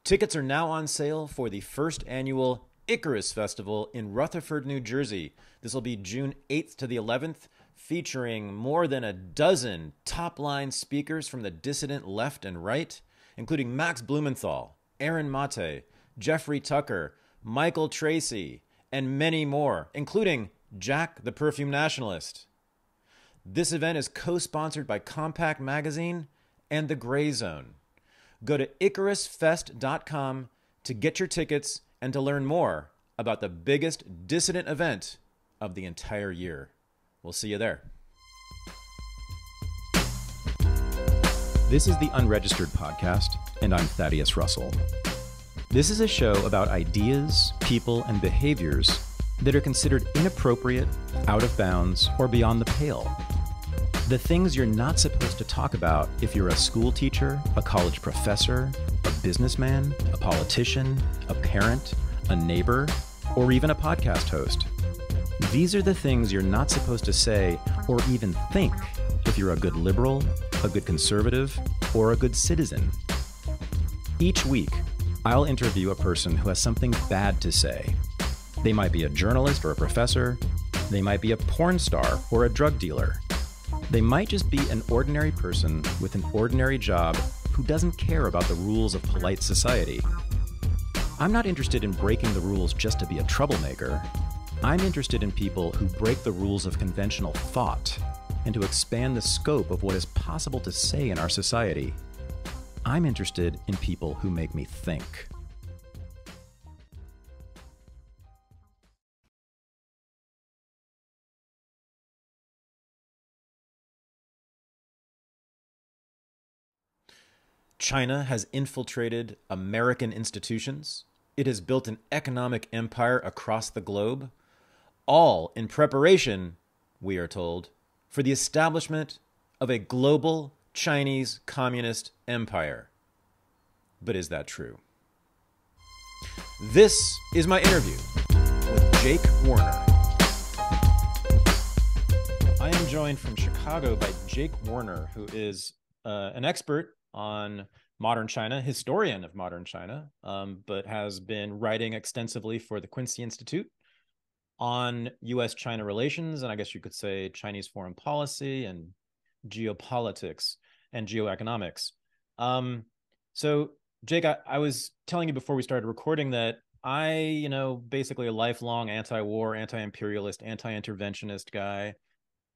Tickets are now on sale for the first annual Icarus Festival in Rutherford, New Jersey. This will be June 8th to the 11th, featuring more than a dozen top-line speakers from the dissident left and right, including Max Blumenthal, Aaron Mate, Jeffrey Tucker, Michael Tracy, and many more, including Jack the Perfume Nationalist. This event is co-sponsored by Compact Magazine and The Gray Zone. Go to IcarusFest.com to get your tickets and to learn more about the biggest dissident event of the entire year. We'll see you there. This is the Unregistered podcast, and I'm Thaddeus Russell. This is a show about ideas, people, and behaviors that are considered inappropriate, out of bounds, or beyond the pale. The things you're not supposed to talk about if you're a school teacher, a college professor, a businessman, a politician, a parent, a neighbor, or even a podcast host. These are the things you're not supposed to say or even think if you're a good liberal, a good conservative, or a good citizen. Each week, I'll interview a person who has something bad to say. They might be a journalist or a professor. They might be a porn star or a drug dealer. They might just be an ordinary person with an ordinary job who doesn't care about the rules of polite society. I'm not interested in breaking the rules just to be a troublemaker. I'm interested in people who break the rules of conventional thought and to expand the scope of what is possible to say in our society. I'm interested in people who make me think. China has infiltrated American institutions. It has built an economic empire across the globe, all in preparation, we are told, for the establishment of a global Chinese communist empire. But is that true? This is my interview with Jake Werner. I am joined from Chicago by Jake Werner, who is an expert on modern China, historian of modern China, but has been writing extensively for the Quincy Institute on U.S.-China relations, and I guess you could say Chinese foreign policy and geopolitics and geoeconomics. So, Jake, I was telling you before we started recording that basically a lifelong anti-war, anti-imperialist, anti-interventionist guy.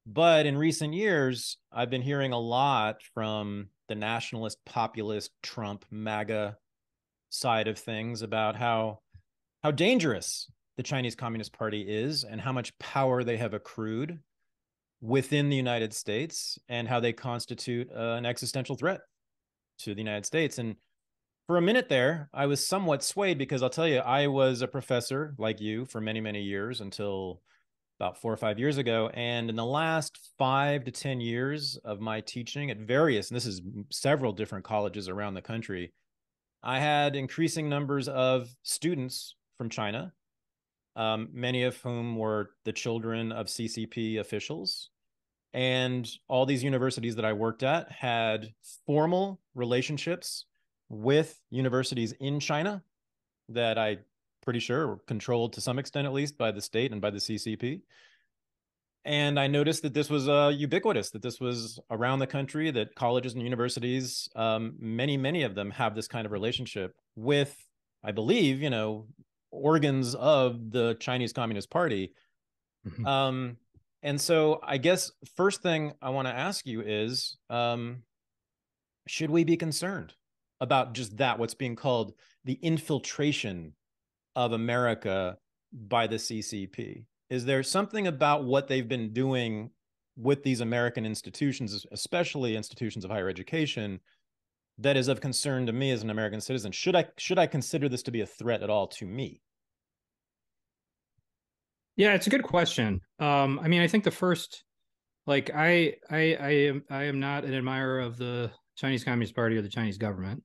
But in recent years, I've been hearing a lot from the nationalist, populist, Trump, MAGA side of things about how dangerous the Chinese Communist Party is and how much power they have accrued within the United States and how they constitute an existential threat to the United States. And for a minute there, I was somewhat swayed because I'll tell you, I was a professor like you for many, many years until about 4 or 5 years ago. And in the last 5 to 10 years of my teaching at various, and this is several different colleges around the country, I had increasing numbers of students from China, many of whom were the children of CCP officials. And all these universities that I worked at had formal relationships with universities in China that I pretty sure were controlled to some extent, at least by the state and by the CCP. And I noticed that this was ubiquitous, that this was around the country, that colleges and universities, many of them have this kind of relationship with, I believe, organs of the Chinese Communist Party. Mm-hmm. And so I guess first thing I want to ask you is, should we be concerned about just that, what's being called the infiltration of America by the CCP? Is there something about what they've been doing with these American institutions, especially institutions of higher education, that is of concern to me as an American citizen? Should I consider this to be a threat at all to me? Yeah, it's a good question. I think the first, I am not an admirer of the Chinese Communist Party or the Chinese government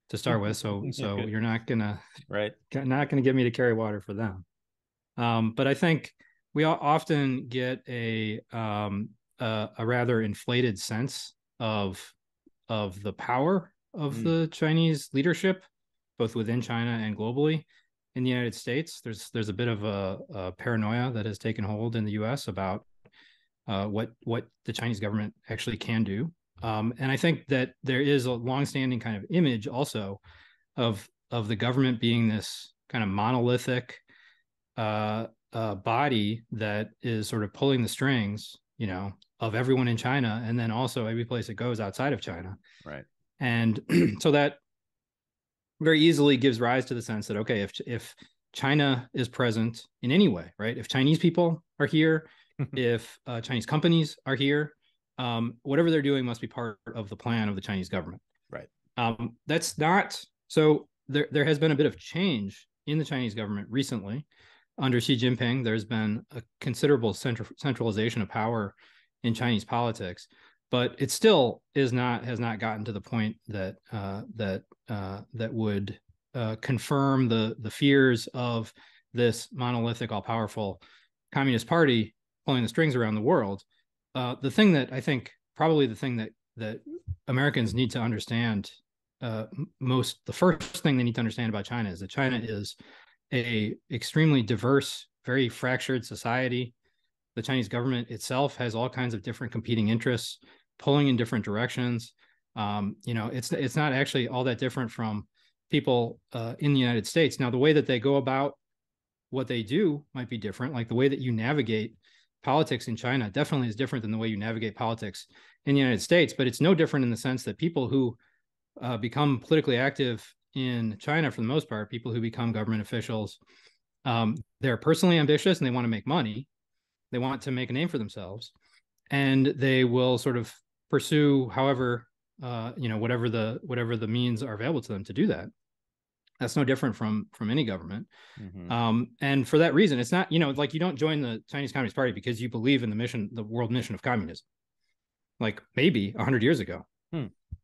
to start with. So you're not gonna get me to carry water for them. But I think we often get a rather inflated sense of the power of the Chinese leadership both within China and globally. In the United States, there's a bit of a paranoia that has taken hold in the U.S. about what the Chinese government actually can do. And I think that there is a longstanding kind of image also of the government being this kind of monolithic body that is sort of pulling the strings, of everyone in China, and then also every place it goes outside of China. Right. And so that very easily gives rise to the sense that, okay, if China is present in any way, right? If Chinese people are here, if Chinese companies are here, whatever they're doing must be part of the plan of the Chinese government. Right. That's not so. There has been a bit of change in the Chinese government recently. Under Xi Jinping, there's been a considerable centralization of power in Chinese politics, but it still has not gotten to the point that would confirm the fears of this monolithic, all-powerful Communist Party pulling the strings around the world. The thing that I think probably the thing that Americans need to understand the first thing they need to understand about China is that China is a extremely diverse, very fractured society. The Chinese government itself has all kinds of different competing interests pulling in different directions. It's not actually all that different from people in the United States. Now, the way that they go about what they do might be different. Like the way that you navigate politics in China definitely is different than the way you navigate politics in the United States, but it's no different in the sense that people who become politically active in China, for the most part, people who become government officials, they're personally ambitious and they want to make money. They want to make a name for themselves, and they will sort of pursue however, whatever the means are available to them to do that. That's no different from any government. Mm-hmm. And for that reason, it's not, like you don't join the Chinese Communist Party because you believe in the world mission of communism. Like maybe 100 years ago.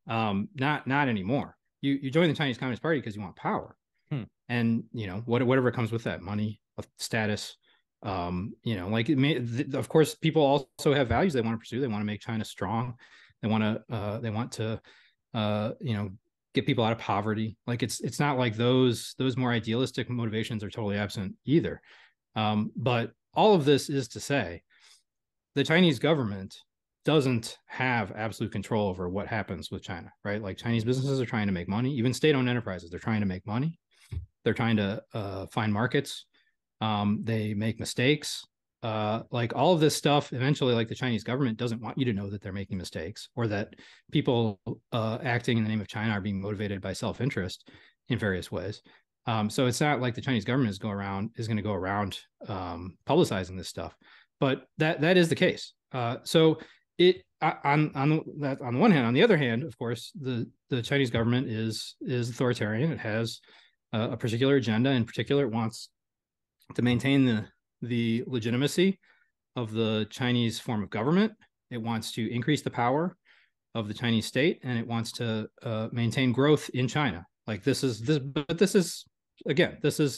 Not anymore. You join the Chinese Communist Party because you want power. And, whatever comes with that, money, status, of course, people also have values they want to pursue. They want to make China strong. They want to get people out of poverty. Like it's not like those more idealistic motivations are totally absent either. But all of this is to say the Chinese government doesn't have absolute control over what happens with China, right? Like Chinese businesses are trying to make money, even state-owned enterprises, they're trying to make money. They're trying to find markets. They make mistakes. Like all of this stuff, eventually, like the Chinese government doesn't want you to know that they're making mistakes or that people acting in the name of China are being motivated by self-interest in various ways. So it's not like the Chinese government is going to go around publicizing this stuff, but that is the case. So it on the one hand, on the other hand, of course, the Chinese government is authoritarian. It has a particular agenda. In particular, it wants to maintain the legitimacy of the Chinese form of government. It wants to increase the power of the Chinese state, and it wants to maintain growth in China. Like this is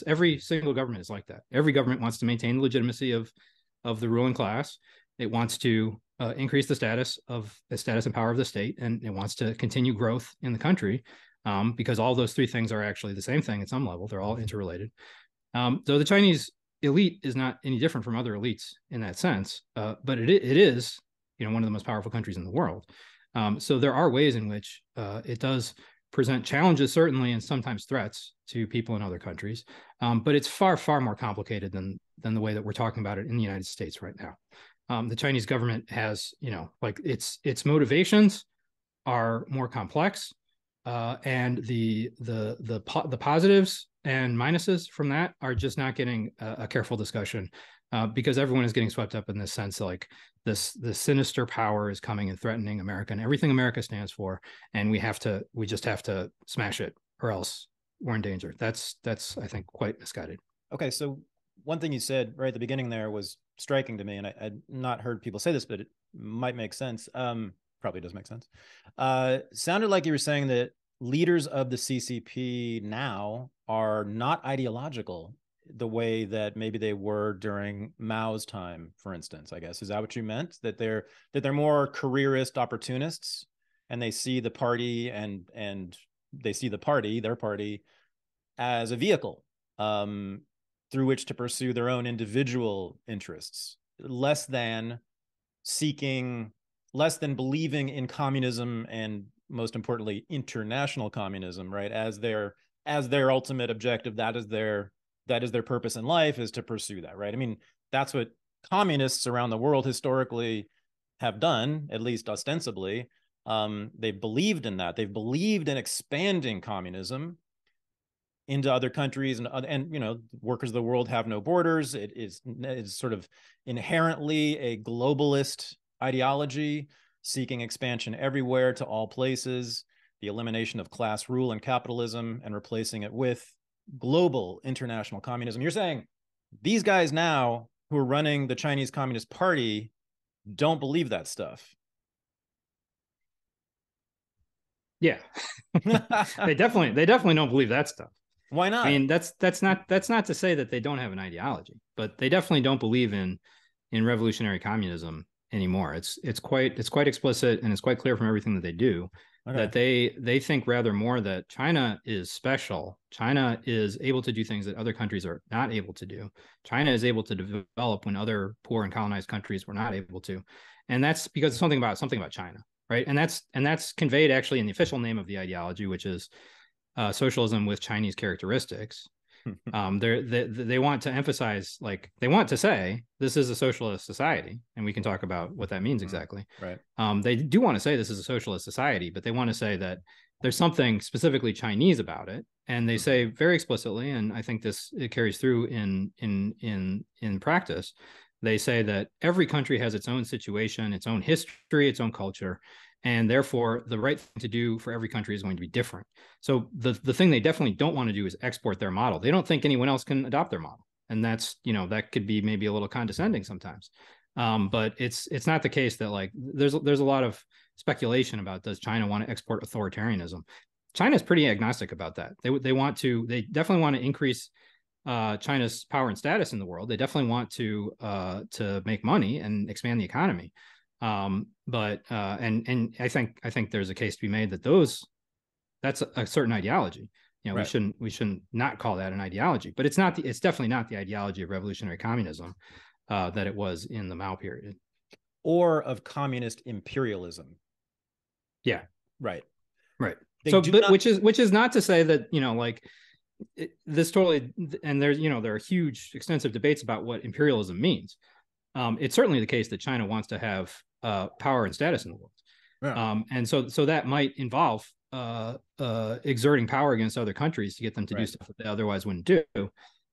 every single government is like that. Every government wants to maintain the legitimacy of the ruling class. It wants to increase the status and power of the state, and it wants to continue growth in the country, because all those three things are actually the same thing at some level. They're all interrelated. So the Chinese elite is not any different from other elites in that sense, but it is, one of the most powerful countries in the world. So there are ways in which it does present challenges, certainly, and sometimes threats to people in other countries. But it's far, far more complicated than the way that we're talking about it in the United States right now. The Chinese government has, like its motivations are more complex, and the positives and minuses from that are just not getting a careful discussion, because everyone is getting swept up in this sense, like this sinister power is coming and threatening America and everything America stands for, and we just have to smash it, or else we're in danger. That's I think quite misguided. Okay, so one thing you said right at the beginning there was striking to me, and I'd not heard people say this, but it might make sense. Probably does make sense. Sounded like you were saying that leaders of the CCP now are not ideological the way that maybe they were during Mao's time, for instance. I guess, is that what you meant? That they're more careerist opportunists, and they see the party and they see their party as a vehicle through which to pursue their own individual interests, less than believing in communism, and most importantly, international communism, right? As their ultimate objective. That is their purpose in life, is to pursue that, right? I mean, that's what communists around the world historically have done, at least ostensibly. They've believed in that. They've believed in expanding communism into other countries, and you know, workers of the world have no borders. It is sort of inherently a globalist ideology, seeking expansion everywhere to all places, the elimination of class rule and capitalism, and replacing it with global international communism. You're saying these guys now who are running the Chinese Communist Party don't believe that stuff? Yeah. they definitely don't believe that stuff. Why not? I mean, that's not to say that they don't have an ideology, but they definitely don't believe in revolutionary communism anymore. It's quite explicit, and it's quite clear from everything that they do, that they think rather more that China is special. China is able to do things that other countries are not able to do. China is able to develop when other poor and colonized countries were not able to, and that's because of something about China, right? And that's conveyed actually in the official name of the ideology, which is socialism with Chinese characteristics. They want to emphasize, like, they want to say this is a socialist society, and we can talk about what that means exactly. Right. They do want to say this is a socialist society, but they want to say that there's something specifically Chinese about it, and they say very explicitly, and I think it carries through in practice. They say that every country has its own situation, its own history, its own culture, and therefore the right thing to do for every country is going to be different. So the thing they definitely don't want to do is export their model. They don't think anyone else can adopt their model, and that's, you know, that could be maybe a little condescending sometimes. But it's not the case that, like, there's a lot of speculation about, does China want to export authoritarianism? China is pretty agnostic about that. They definitely want to increase China's power and status in the world. They definitely want to make money and expand the economy. But I think there's a case to be made that that's a certain ideology. You know, right. we shouldn't not call that an ideology, but it's definitely not the ideology of revolutionary communism that it was in the Mao period, or of communist imperialism. Yeah, right. Which is not to say that, you know, like, this totally, and there's, you know, there are huge extensive debates about what imperialism means. It's certainly the case that China wants to have power and status in the world. Yeah. And so that might involve exerting power against other countries to get them to do stuff that they otherwise wouldn't do.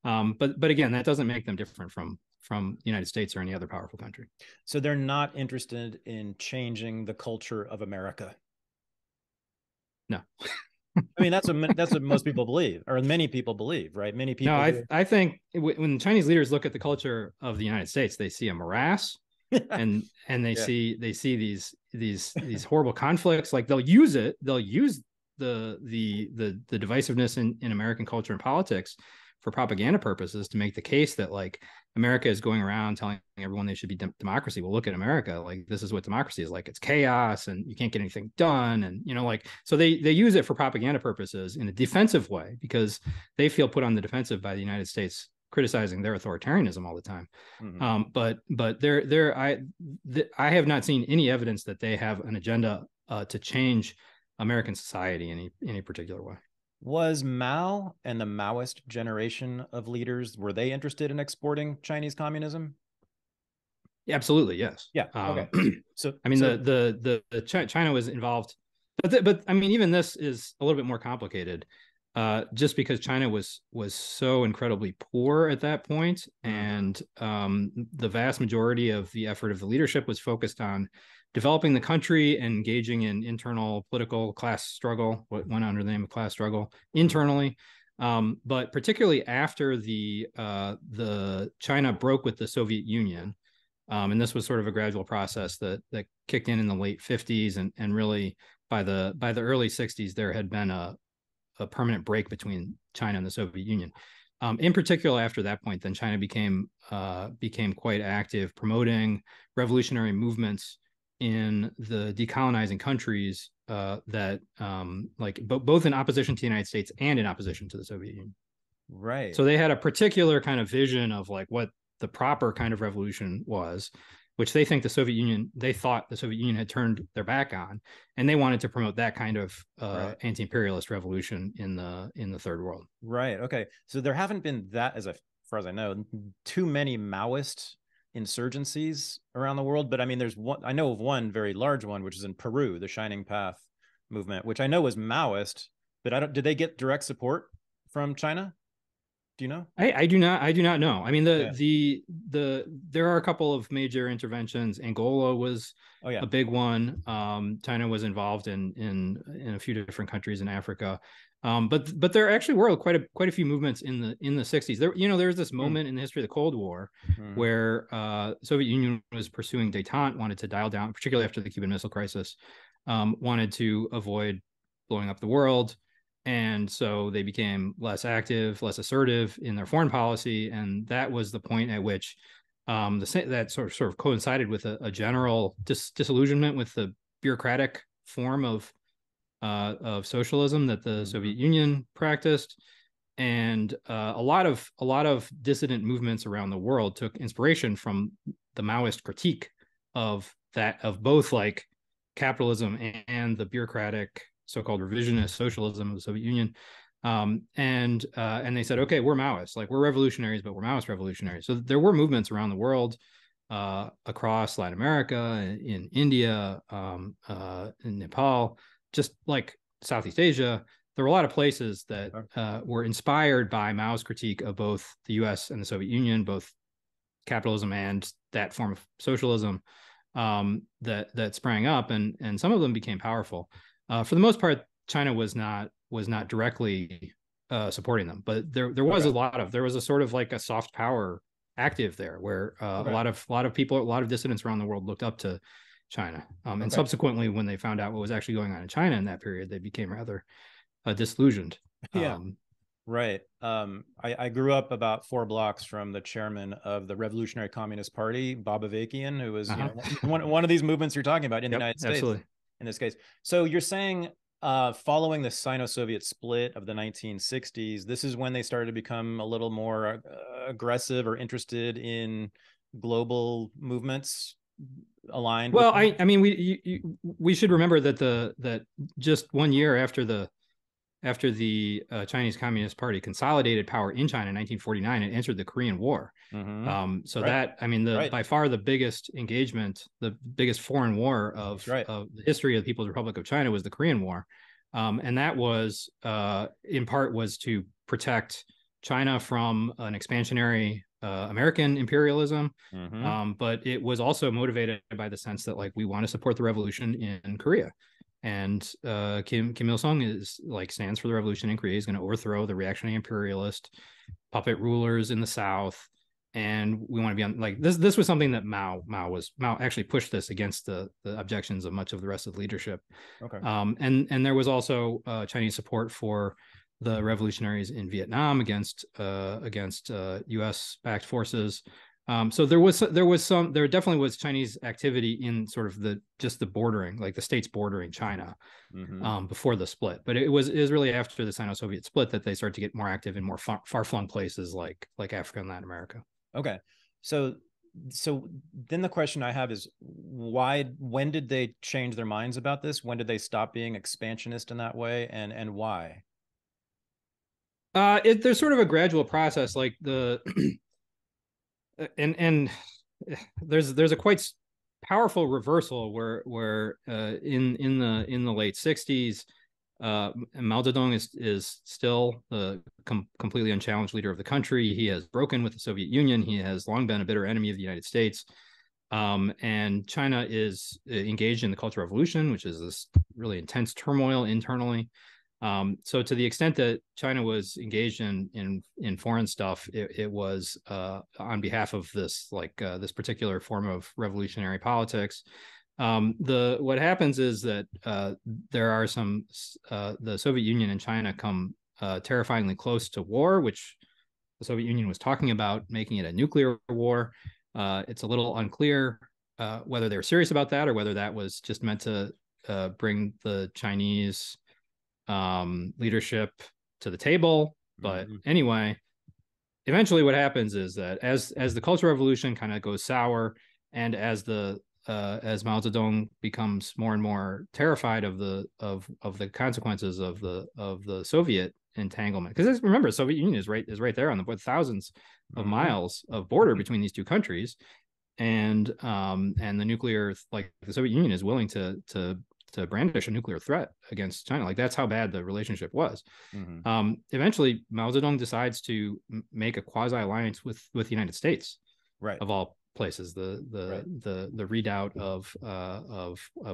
But again, that doesn't make them different from the United States or any other powerful country. So they're not interested in changing the culture of America? No. I mean, that's what most people believe, or many people believe, right? Many people. No, I think when Chinese leaders look at the culture of the United States, they see a morass, and they see these horrible conflicts. Like, they'll use the divisiveness in American culture and politics for propaganda purposes to make the case that, like, America is going around telling everyone they should be democracy. Well, look at America. Like, this is what democracy is like. It's chaos, and you can't get anything done. And, you know, like, so they use it for propaganda purposes in a defensive way, because they feel put on the defensive by the United States criticizing their authoritarianism all the time. Mm-hmm. But I have not seen any evidence that they have an agenda to change American society in any particular way. Was Mao and the Maoist generation of leaders, were they interested in exporting Chinese communism? Yeah, absolutely, yes. Yeah. Okay. So I mean, China was involved, but I mean, even this is a little bit more complicated, just because China was so incredibly poor at that point, and the vast majority of the effort of the leadership was focused on developing the country and engaging in internal political class struggle, what went under the name of class struggle internally. But particularly after the China broke with the Soviet Union, and this was sort of a gradual process that kicked in the late 50s, and really by the early 60s, there had been a permanent break between China and the Soviet Union. In particular, after that point, then China became quite active promoting revolutionary movements in the decolonizing countries that like both in opposition to the United States and in opposition to the Soviet Union. Right. So they had a particular kind of vision of like what the proper kind of revolution was, which they think they thought the Soviet Union had turned their back on, and they wanted to promote that kind of Right. anti-imperialist revolution in the third world. Right. Okay. So there haven't been that, as far as I know, too many Maoist insurgencies around the world. But I mean, there's one, I know of one very large one, which is in Peru, the Shining Path movement, which I know was Maoist, but did they get direct support from China? Do you know? I do not know. I mean, Yeah. there are a couple of major interventions. Angola was Oh yeah. a big one. China was involved in a few different countries in Africa. But there actually were quite a few movements in the 60s. There was this moment in the history of the Cold War where Soviet Union was pursuing détente, wanted to dial down, particularly after the Cuban Missile Crisis, wanted to avoid blowing up the world. And so they became less active, less assertive in their foreign policy. And that was the point at which that sort of coincided with a general disillusionment with the bureaucratic form of socialism that the Soviet Union practiced. And a lot of dissident movements around the world took inspiration from the Maoist critique of both like capitalism and the bureaucratic so-called revisionist socialism of the Soviet Union. And they said, okay, we're Maoists, like we're revolutionaries, but we're Maoist revolutionaries. So there were movements around the world, across Latin America, in India, in Nepal, just like Southeast Asia. There were a lot of places that were inspired by Mao's critique of both the U.S. and the Soviet Union, both capitalism and that form of socialism, that sprang up, and some of them became powerful. For the most part, China was not directly supporting them, but there was there was a sort of like a soft power active there, where a lot of people, a lot of dissidents around the world looked up to China, and subsequently, when they found out what was actually going on in China in that period, they became rather disillusioned. Yeah. Right. I grew up about 4 blocks from the chairman of the Revolutionary Communist Party, Bob Avakian, who was one of these movements you're talking about in the United States. Absolutely. In this case. So you're saying following the Sino-Soviet split of the 1960s, this is when they started to become a little more aggressive or interested in global movements aligned. Well, I mean, we should remember that just 1 year after the Chinese Communist Party consolidated power in China in 1949, it entered the Korean War. That, I mean, by far the biggest engagement, the biggest foreign war of the history of the People's Republic of China was the Korean War. And that was, in part, was to protect China from an expansionary American imperialism. But it was also motivated by the sense that, like, we want to support the revolution in Korea. And Kim Il-sung stands for the revolution in Korea. He's going to overthrow the reactionary imperialist puppet rulers in the South, and we want to be on like this. This was something that Mao actually pushed this against the objections of much of the rest of the leadership. And there was also Chinese support for the revolutionaries in Vietnam against U.S. backed forces. So there definitely was Chinese activity in sort of the bordering, like the states bordering China, before the split. But it was really after the Sino-Soviet split that they started to get more active in more far-flung places like Africa and Latin America. Okay. So then the question I have is when did they change their minds about this? When did they stop being expansionist in that way, and why? There's sort of a gradual process, like and there's a quite powerful reversal where in the late 60s, Mao Zedong is still the completely unchallenged leader of the country. He has broken with the Soviet Union. He has long been a bitter enemy of the United States. And China is engaged in the Cultural Revolution, which is this really intense turmoil internally. So to the extent that China was engaged in foreign stuff, it was on behalf of this this particular form of revolutionary politics. What happens is that there are the Soviet Union and China come terrifyingly close to war, which the Soviet Union was talking about making it a nuclear war. It's a little unclear whether they were serious about that or whether that was just meant to bring the Chinese leadership to the table. But anyway, eventually what happens is that as the Cultural Revolution kind of goes sour, and as Mao Zedong becomes more and more terrified of the consequences of the Soviet entanglement, because remember, the Soviet Union is right there on the thousands of miles of border between these two countries, and the nuclear, like the Soviet Union is willing to brandish a nuclear threat against China. Like that's how bad the relationship was. Eventually, Mao Zedong decides to make a quasi alliance with the United States, right, of all places, the redoubt of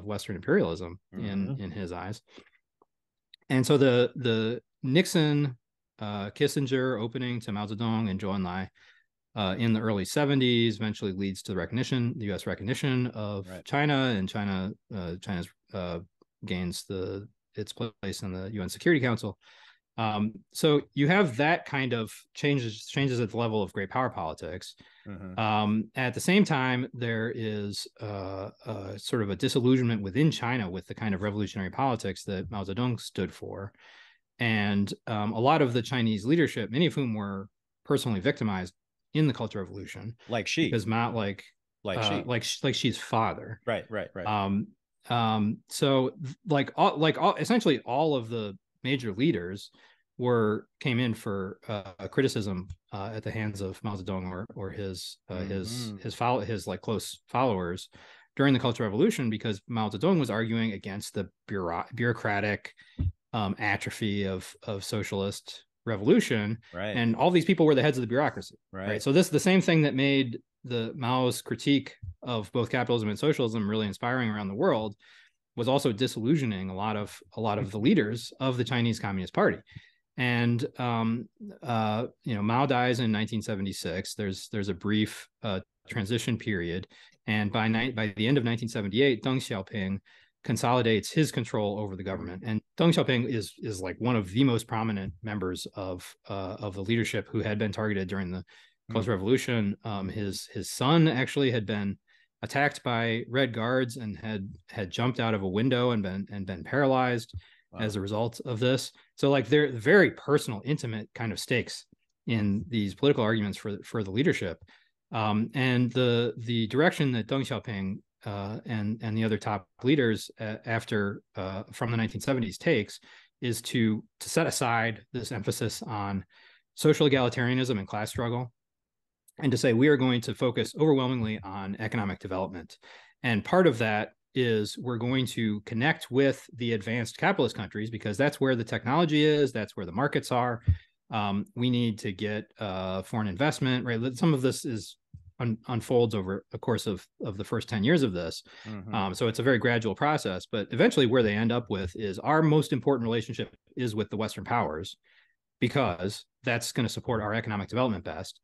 Western imperialism in his eyes. And so the Nixon Kissinger opening to Mao Zedong and Zhou Enlai in the early 70s eventually leads to the U.S. recognition of China, and China gains its place in the UN Security Council. So you have that kind of changes at the level of great power politics. At the same time, there is sort of a disillusionment within China with the kind of revolutionary politics that Mao Zedong stood for. And a lot of the Chinese leadership, many of whom were personally victimized in the Cultural Revolution, like Xi, because Mao, like Xi's father, right. So essentially all of the major leaders came in for criticism at the hands of Mao Zedong or his like close followers during the Cultural Revolution, because Mao Zedong was arguing against the bureaucratic atrophy of socialist revolution, and all these people were the heads of the bureaucracy, right? So this is the same thing that made the Mao's critique of both capitalism and socialism really inspiring around the world, was also disillusioning a lot of the leaders of the Chinese Communist Party. And Mao dies in 1976. There's a brief transition period, and by the end of 1978, Deng Xiaoping consolidates his control over the government. And Deng Xiaoping is like one of the most prominent members of the leadership who had been targeted during the Cultural Revolution. His son actually had been attacked by Red Guards and had jumped out of a window and been paralyzed as a result of this. So like they're very personal, intimate kind of stakes in these political arguments for the leadership. And the direction that Deng Xiaoping and the other top leaders from the 1970s takes is to set aside this emphasis on social egalitarianism and class struggle, and to say we are going to focus overwhelmingly on economic development. And part of that is we're going to connect with the advanced capitalist countries, because that's where the technology is, that's where the markets are. We need to get foreign investment, right? Some of this unfolds over the course of the first 10 years of this. So it's a very gradual process, but eventually where they end up with is our most important relationship is with the Western powers, because that's going to support our economic development best.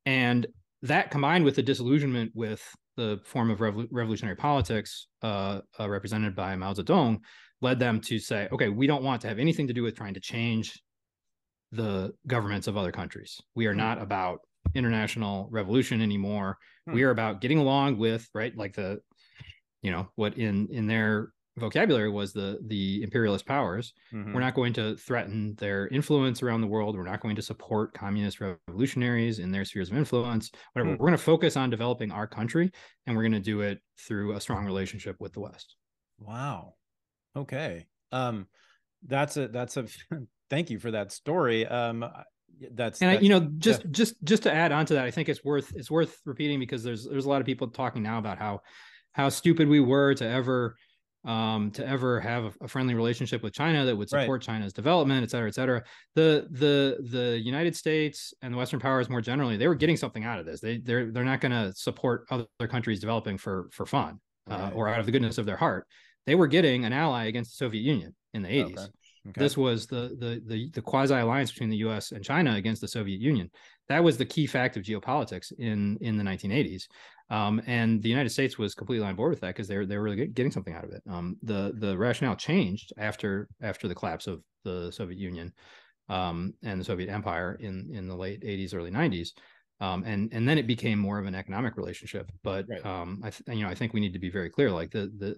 And that, combined with the disillusionment with the form of revolutionary politics represented by Mao Zedong, led them to say, okay, we don't want to have anything to do with trying to change the governments of other countries. We are not about international revolution anymore. We are about getting along with, like what in their vocabulary was the imperialist powers. We're not going to threaten their influence around the world. We're not going to support communist revolutionaries in their spheres of influence, whatever. We're going to focus on developing our country, and we're going to do it through a strong relationship with the West. Wow. Okay. That's a thank you for that story. Just to add on to that, I think it's worth repeating, because there's a lot of people talking now about how stupid we were to ever have a friendly relationship with China that would support China's development, et cetera, et cetera. The United States and the Western powers more generally, they were getting something out of this. They're not going to support other countries developing for fun or out of the goodness of their heart. They were getting an ally against the Soviet Union in the 80s. Okay. This was the quasi alliance between the U.S. and China against the Soviet Union. That was the key fact of geopolitics in the 1980s. And the United States was completely on board with that, because they were really getting something out of it. The rationale changed after the collapse of the Soviet Union and the Soviet Empire in the late 80s, early 90s. And then it became more of an economic relationship. But Right. I think we need to be very clear. Like the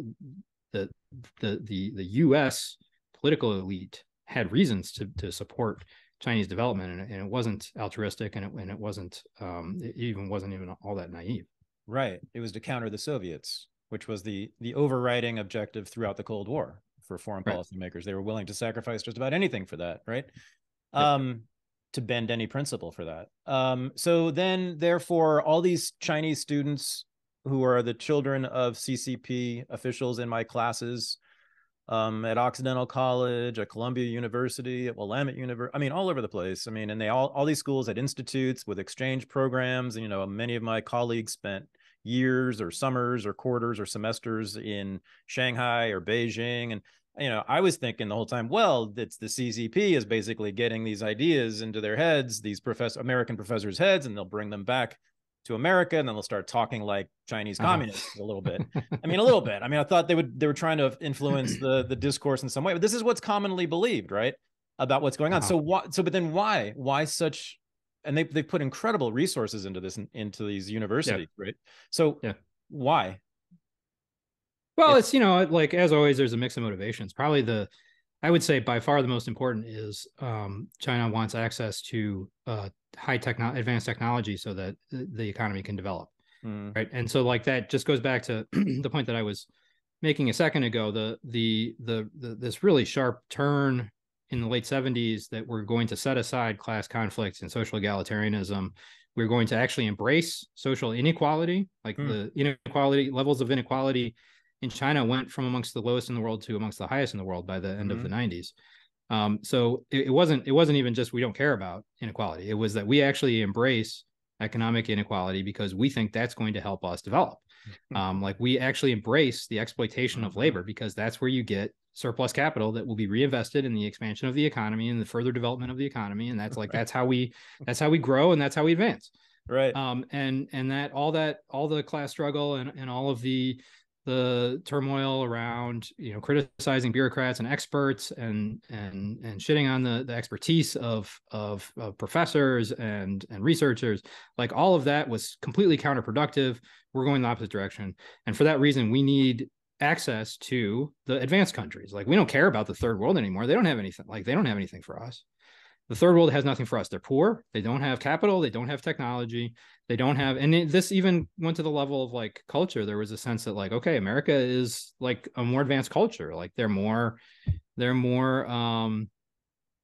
U.S. political elite had reasons to support Chinese development, and it wasn't altruistic, and it wasn't even all that naive. Right. It was to counter the Soviets, which was the overriding objective throughout the Cold War for foreign Right. policymakers. They were willing to sacrifice just about anything for that, right? Yep. To bend any principle for that. So then, therefore, all these Chinese students who are the children of CCP officials in my classes at Occidental College, at Columbia University, at Willamette University, I mean, all over the place. I mean, and they all these schools had institutes with exchange programs. And, many of my colleagues spent years or summers or quarters or semesters in Shanghai or Beijing. And I was thinking the whole time, well, it's the CCP is basically getting these ideas into their heads, these American professors' heads, and they'll bring them back to America, and then they'll start talking like Chinese communists a little bit. I mean, a little bit. I mean, I thought they were trying to influence the discourse in some way, but this is what's commonly believed, right, about what's going on. So but then why such? And they've put incredible resources into this, into these universities, right? So why? Well, it's like, as always, there's a mix of motivations. Probably I would say by far the most important is China wants access to advanced technology so that the economy can develop, right? And so, like, that just goes back to the point that I was making a second ago. This really sharp turn in the late 70s, that we're going to set aside class conflicts and social egalitarianism. We're going to actually embrace social inequality, like the inequality levels of inequality in China went from amongst the lowest in the world to amongst the highest in the world by the end of the 90s. So it wasn't even just we don't care about inequality. It was that we actually embrace economic inequality because we think that's going to help us develop. Like, we actually embrace the exploitation of labor because that's where you get surplus capital that will be reinvested in the expansion of the economy and the further development of the economy. And that's that's how we grow, and that's how we advance. Right. And that all the class struggle and all of the turmoil around, criticizing bureaucrats and experts and shitting on the expertise of professors and researchers, like, all of that was completely counterproductive. We're going the opposite direction. And for that reason, we need access to the advanced countries. Like, we don't care about the third world anymore. They don't have anything. Like, they don't have anything for us. The third world has nothing for us. They're poor. They don't have capital. They don't have technology. They don't have, and this even went to the level of, like, culture. There was a sense that, like, okay, America is like a more advanced culture. Like, they're more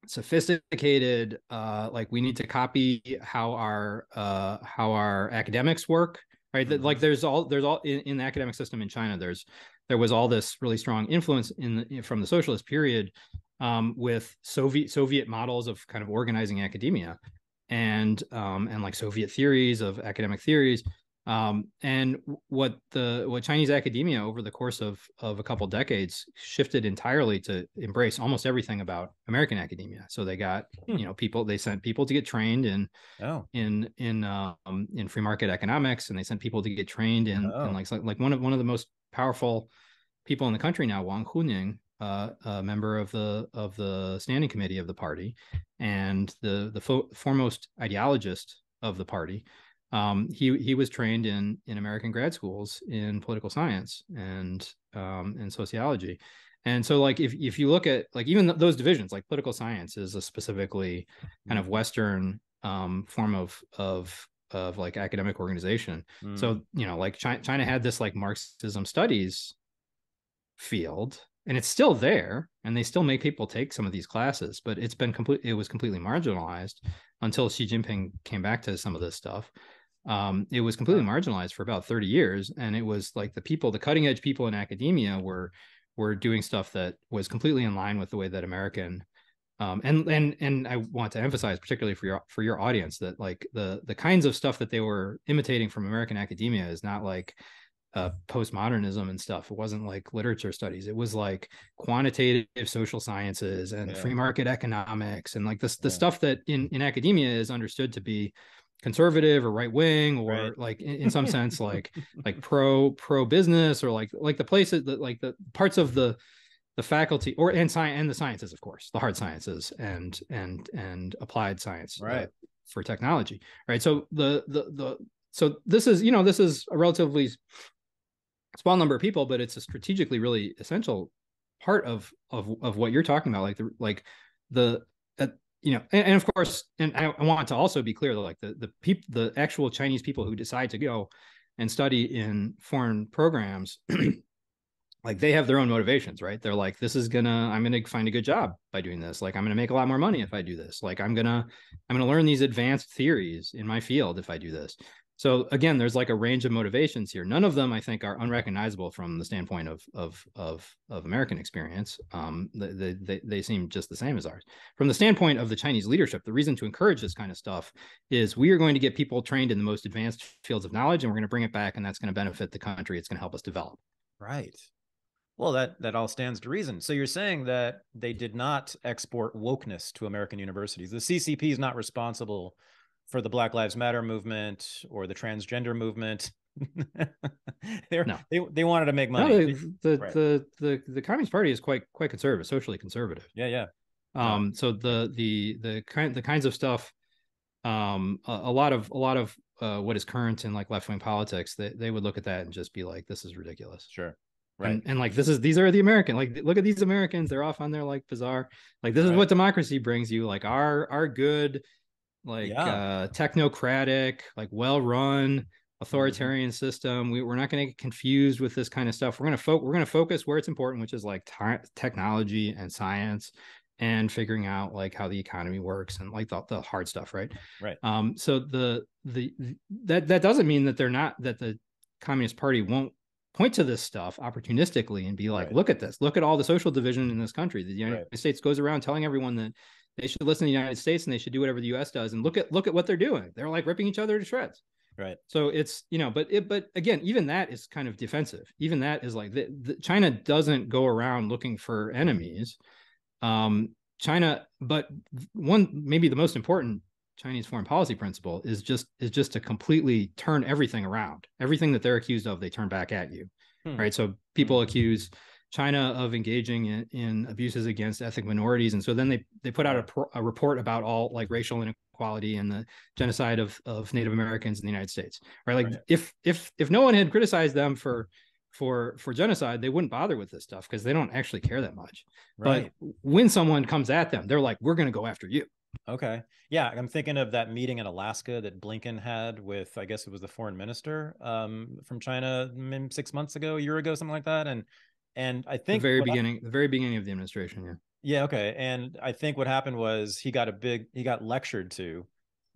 sophisticated. Like, we need to copy how our academics work, right? That, like, there's all in the academic system in China. There was all this really strong influence from the socialist period, with Soviet models of kind of organizing academia, and like Soviet theories of academic theories, and what Chinese academia over the course of a couple decades shifted entirely to embrace almost everything about American academia. So they got they sent people to get trained in free market economics, and they sent people to get trained in like one of the most powerful people in the country now, Wang Huning, a member of the standing committee of the party and the foremost ideologist of the party. He was trained in American grad schools in political science and sociology. And so, like, if you look at, like, even those divisions, like political science is a specifically kind of Western form of like academic organization. So, like, China had this, like, Marxism studies field, and it's still there, and they still make people take some of these classes, but it was completely marginalized until Xi Jinping came back to some of this stuff. It was completely marginalized for about 30 years, and it was like the cutting edge people in academia were doing stuff that was completely in line with the way that American and I want to emphasize, particularly for your audience, that, like, the kinds of stuff that they were imitating from American academia is not like postmodernism and stuff. It wasn't like literature studies. It was like quantitative social sciences and free market economics, and like the stuff that in academia is understood to be conservative or right wing, or like in some sense like pro business, or like the places that, like, the parts of the faculty and science and the sciences, of course, the hard sciences and applied science, for technology, right? So so this is, this is a relatively small number of people, but it's a strategically really essential part of what you're talking about, and of course, and I want to also be clear that like the actual Chinese people who decide to go and study in foreign programs, like they have their own motivations, right? They're like, I'm gonna find a good job by doing this. Like, I'm gonna make a lot more money if I do this. Like, I'm gonna learn these advanced theories in my field if I do this. So again, there's like a range of motivations here. None of them, I think, are unrecognizable from the standpoint of American experience. They seem just the same as ours. From the standpoint of the Chinese leadership, the reason to encourage this kind of stuff is we are going to get people trained in the most advanced fields of knowledge, and we're going to bring it back, and that's going to benefit the country. It's going to help us develop. Right. Well, that all stands to reason. So you're saying that they did not export wokeness to American universities. The CCP is not responsible for the Black Lives Matter movement or the transgender movement. No. They wanted to make money. No, the Communist Party is quite conservative, socially conservative. Yeah. So the kinds of stuff, a lot of what is current in like left-wing politics, they would look at that and just be like, this is ridiculous. Sure. Right. And like, these are the American, like, look at these Americans, they're off on their like bizarre, like, this is what democracy brings you, like our good, like technocratic, like well-run authoritarian system. We're not going to get confused with this kind of stuff. We're going to focus where it's important, which is like technology and science and figuring out like how the economy works and like the hard stuff, right? So that doesn't mean that the Communist Party won't point to this stuff opportunistically and be like, look at this, look at all the social division in this country. The United States goes around telling everyone that they should listen to the United States and they should do whatever the US does, and look at what they're doing. They're like ripping each other to shreds. Right. So it's, but again, even that is kind of defensive. Even that is like, China doesn't go around looking for enemies. China, but maybe the most important Chinese foreign policy principle is just to completely turn everything around. Everything that they're accused of, they turn back at you. Right. So people accuse China of engaging in abuses against ethnic minorities, and so then they put out a report about all like racial inequality and the genocide of Native Americans in the United States. Right. Like if no one had criticized them for genocide, they wouldn't bother with this stuff because they don't actually care that much. Right. But when someone comes at them, they're like, we're going to go after you. Okay. Yeah. I'm thinking of that meeting in Alaska that Blinken had with, I guess it was the foreign minister from China 6 months ago, a year ago, something like that. And I think the very beginning of the administration. Yeah. Yeah. Okay. And I think what happened was he got lectured to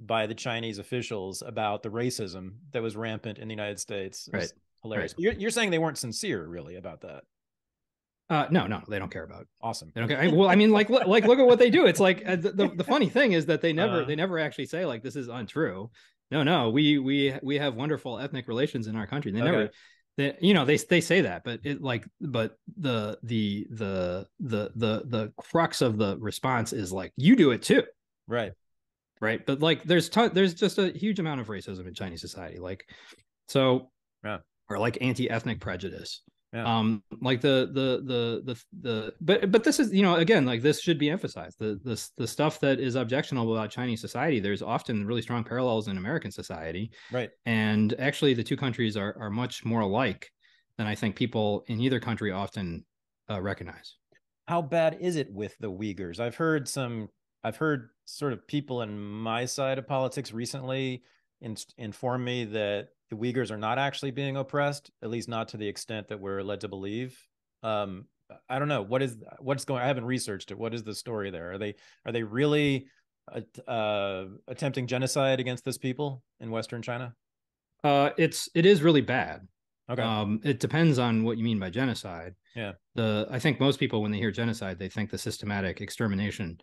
by the Chinese officials about the racism that was rampant in the United States. Right. Hilarious. Right. You're saying they weren't sincere really about that. No, they don't care about it. Awesome. They don't care. Well, I mean, like look at what they do. It's like the funny thing is that they never actually say like this is untrue. No, we have wonderful ethnic relations in our country. They never, they say that, but the crux of the response is like, you do it too. Right. But like there's just a huge amount of racism in Chinese society, like so, or like anti-ethnic prejudice. Like but this is, again, like this should be emphasized. The stuff that is objectionable about Chinese society, there's often really strong parallels in American society. Right. And actually the two countries are much more alike than I think people in either country often recognize. How bad is it with the Uyghurs? I've heard sort of people in my side of politics recently inform me that the Uyghurs are not actually being oppressed, at least not to the extent that we're led to believe. I don't know what's going. I haven't researched it. What is the story there? Are they really attempting genocide against this people in Western China? It is really bad. Okay. It depends on what you mean by genocide. Yeah. I think most people, when they hear genocide, they think the systematic extermination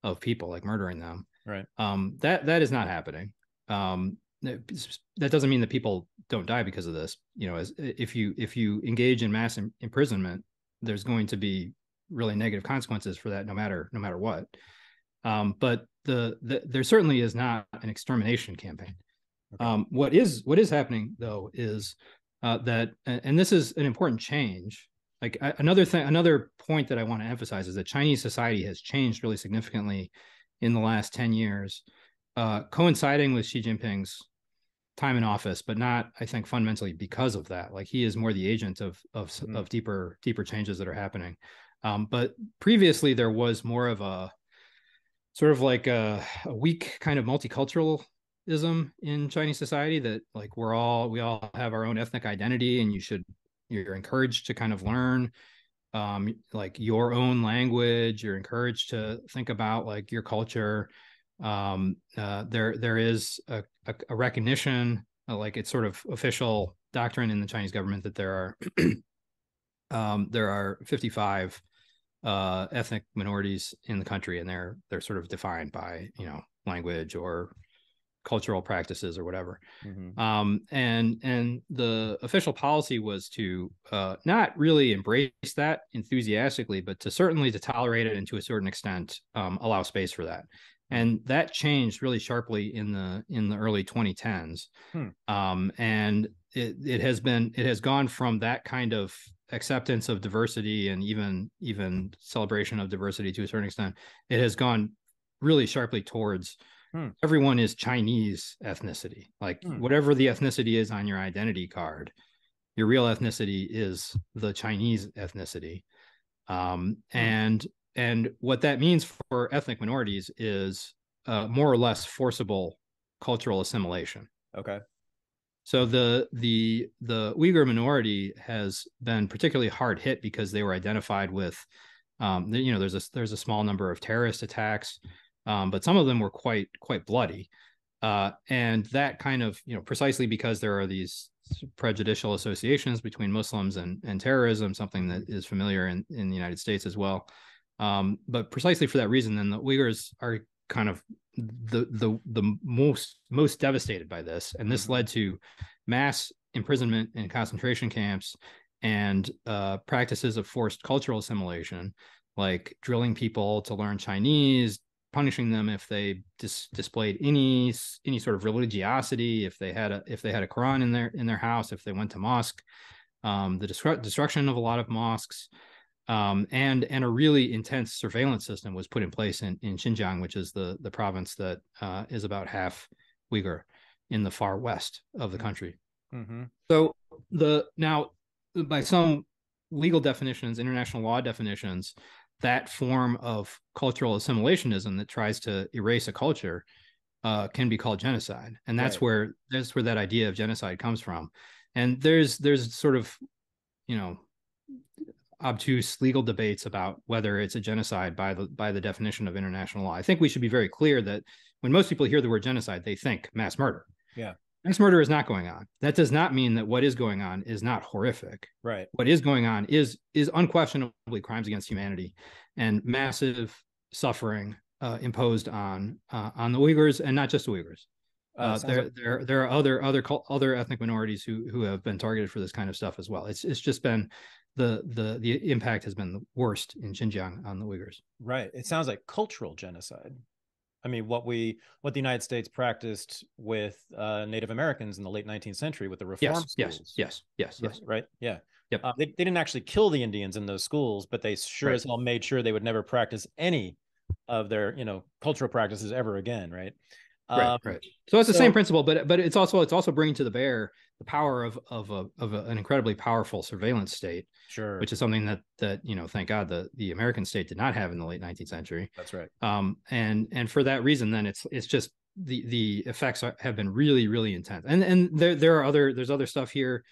of people, like murdering them. Right. That is not happening. That doesn't mean that people don't die because of this. If you engage in mass imprisonment, there's going to be really negative consequences for that, no matter what. But there certainly is not an extermination campaign. Okay. What is happening though is that, and this is an important change. Like another point that I want to emphasize is that Chinese society has changed really significantly in the last 10 years. coinciding with Xi Jinping's time in office, but not, I think, fundamentally because of that. Like, he is more the agent of deeper changes that are happening. But previously there was more of a sort of like a weak kind of multiculturalism in Chinese society, that like we all have our own ethnic identity, and you're encouraged to kind of learn like your own language. You're encouraged to think about like your culture. There is a recognition, like it's sort of official doctrine in the Chinese government, that there are 55 ethnic minorities in the country, and they're sort of defined by, you know, language or cultural practices or whatever. And the official policy was to not really embrace that enthusiastically, but to certainly to tolerate it, and to a certain extent allow space for that. And that changed really sharply in the early 2010s. And it has gone from that kind of acceptance of diversity, and even celebration of diversity to a certain extent. It has gone really sharply towards everyone is Chinese ethnicity. Like whatever the ethnicity is on your identity card, your real ethnicity is the Chinese ethnicity. And what that means for ethnic minorities is more or less forcible cultural assimilation. Okay. So the Uyghur minority has been particularly hard hit because they were identified with, you know, there's a small number of terrorist attacks, but some of them were quite bloody, and that kind of, you know, precisely because there are these prejudicial associations between Muslims and terrorism, something that is familiar in the United States as well. But precisely for that reason, then the Uyghurs are kind of the most devastated by this, and this led to mass imprisonment in concentration camps, and practices of forced cultural assimilation, like drilling people to learn Chinese, punishing them if they displayed any sort of religiosity, if they had a Quran in their house, if they went to mosque, the destruction of a lot of mosques. And a really intense surveillance system was put in place in Xinjiang, which is the province that is about half Uyghur in the far west of the country. So now, by some legal definitions, international law definitions, that form of cultural assimilationism that tries to erase a culture can be called genocide, and that's where that idea of genocide comes from. And there's sort of, you know, obtuse legal debates about whether it's a genocide by the definition of international law. I think we should be very clear that when most people hear the word genocide, they think mass murder. Yeah. Mass murder is not going on. That does not mean that what is going on is not horrific. Right. What is going on is unquestionably crimes against humanity and massive suffering imposed on the Uyghurs, and not just the Uyghurs. There are other ethnic minorities who have been targeted for this kind of stuff as well. It's just been the impact has been the worst in Xinjiang on the Uyghurs. Right. It sounds like cultural genocide. I mean, what the United States practiced with Native Americans in the late 19th century with the reform schools. Yes. Right. Yeah. Yep. They didn't actually kill the Indians in those schools, but they sure as hell made sure they would never practice any of their, you know, cultural practices ever again. Right. Right. So it's the same principle, but it's also bringing to the bear the power of an incredibly powerful surveillance state, sure, which is something that you know, thank God the American state did not have in the late 19th century. That's right. And for that reason, then it's just the effects have been really, really intense. And there's other stuff here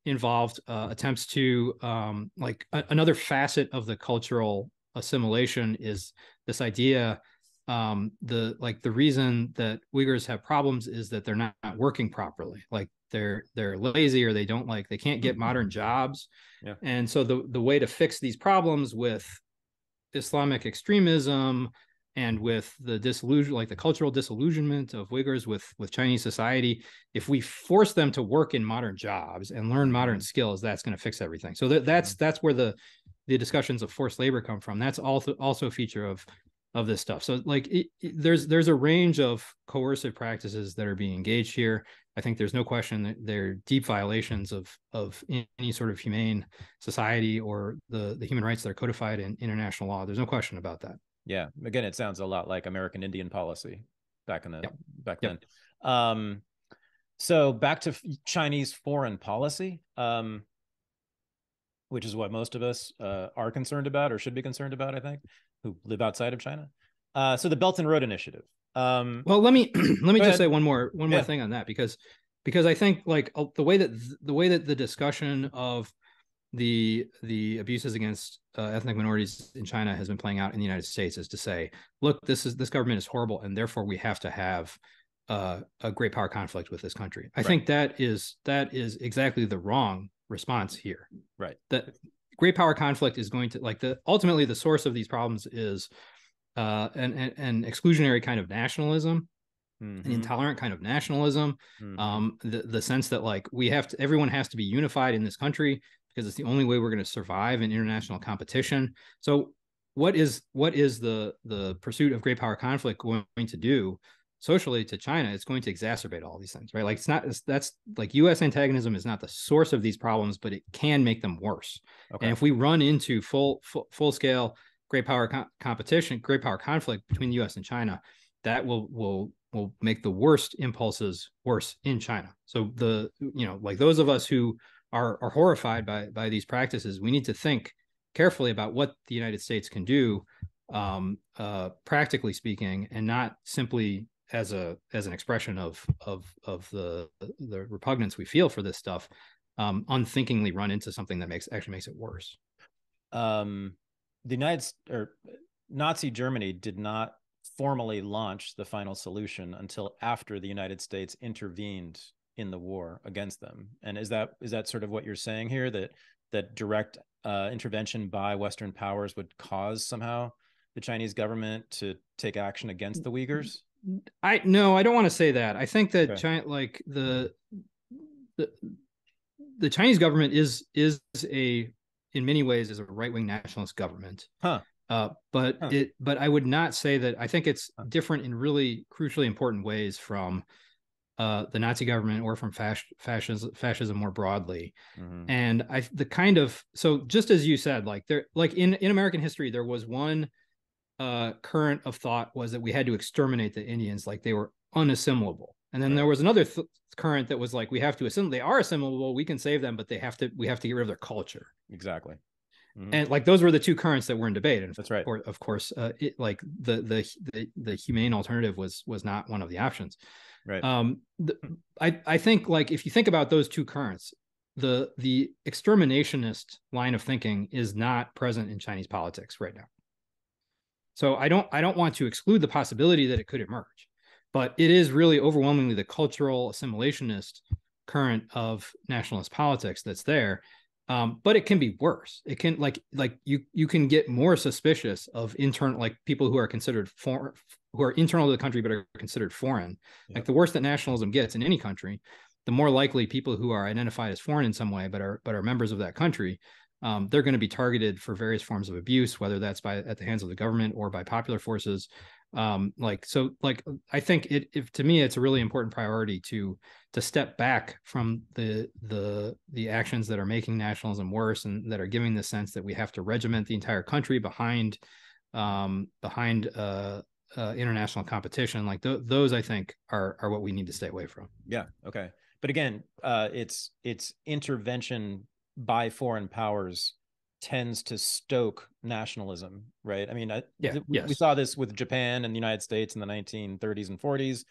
involved, attempts to like another facet of the cultural assimilation is this idea. The reason that Uyghurs have problems is that they're not working properly. Like they're lazy, or they can't get modern jobs. Yeah. And so the way to fix these problems with Islamic extremism and with the cultural disillusionment of Uyghurs with Chinese society, if we force them to work in modern jobs and learn modern skills, that's going to fix everything. So that's where the discussions of forced labor come from. That's also a feature of this stuff. So like there's a range of coercive practices that are being engaged here. I think there's no question that they're deep violations of any sort of humane society or the human rights that are codified in international law. There's no question about that. Yeah. Again, it sounds a lot like American Indian policy. back in the Yep. back Yep. then. So back to Chinese foreign policy, which is what most of us are concerned about or should be concerned about, I think, who live outside of China. So the Belt and Road Initiative. Well, let me just say one more Yeah. thing on that, because I think like the way that the discussion of the abuses against ethnic minorities in China has been playing out in the United States is to say, look, this government is horrible, and therefore we have to have a great power conflict with this country. I think that is exactly the wrong response here. Right. That great power conflict is going to ultimately the source of these problems is an exclusionary kind of nationalism, an intolerant kind of nationalism, the sense that like everyone has to be unified in this country because it's the only way we're going to survive in international competition. So what is the pursuit of great power conflict going to do socially to China? It's going to exacerbate all these things, right? Like that's like U.S. antagonism is not the source of these problems, but it can make them worse. Okay. And if we run into full scale great power competition, great power conflict between the U.S. and China, that will make the worst impulses worse in China. So like those of us who are horrified by these practices, we need to think carefully about what the United States can do, practically speaking, and not simply as an expression of the repugnance we feel for this stuff, unthinkingly run into something that actually makes it worse. Nazi Germany did not formally launch the final solution until after the United States intervened in the war against them. And is that sort of what you're saying here, that direct intervention by Western powers would cause somehow the Chinese government to take action against the Uyghurs? No, I don't want to say that. I think that China, like the Chinese government is in many ways is a right-wing nationalist government. But I would not say that. I think it's different in really crucially important ways from the Nazi government or from fascism more broadly. And so just as you said, like in American history, there was one current of thought was that we had to exterminate the Indians, like they were unassimilable. And then there was another current that was like, we have to assimilate. They are assimilable. We can save them, but we have to get rid of their culture. Exactly. And like those were the two currents that were in debate. And that's right. Of course, like the humane alternative was not one of the options. Right. I think like if you think about those two currents, the exterminationist line of thinking is not present in Chinese politics right now. So I don't want to exclude the possibility that it could emerge, but it is really overwhelmingly the cultural assimilationist current of nationalist politics that's there. But it can be worse. It can like you can get more suspicious of internal, like people who are considered foreign, who are internal to the country but are considered foreign. Yep. Like the worse that nationalism gets in any country, the more likely people who are identified as foreign in some way but are members of that country, they're going to be targeted for various forms of abuse, whether that's at the hands of the government or by popular forces. I think to me it's a really important priority to step back from the actions that are making nationalism worse and that are giving the sense that we have to regiment the entire country behind international competition. Like those I think are what we need to stay away from. Yeah. Okay. But again, it's intervention by foreign powers tends to stoke nationalism, right? I mean, we saw this with Japan and the United States in the 1930s and 40s,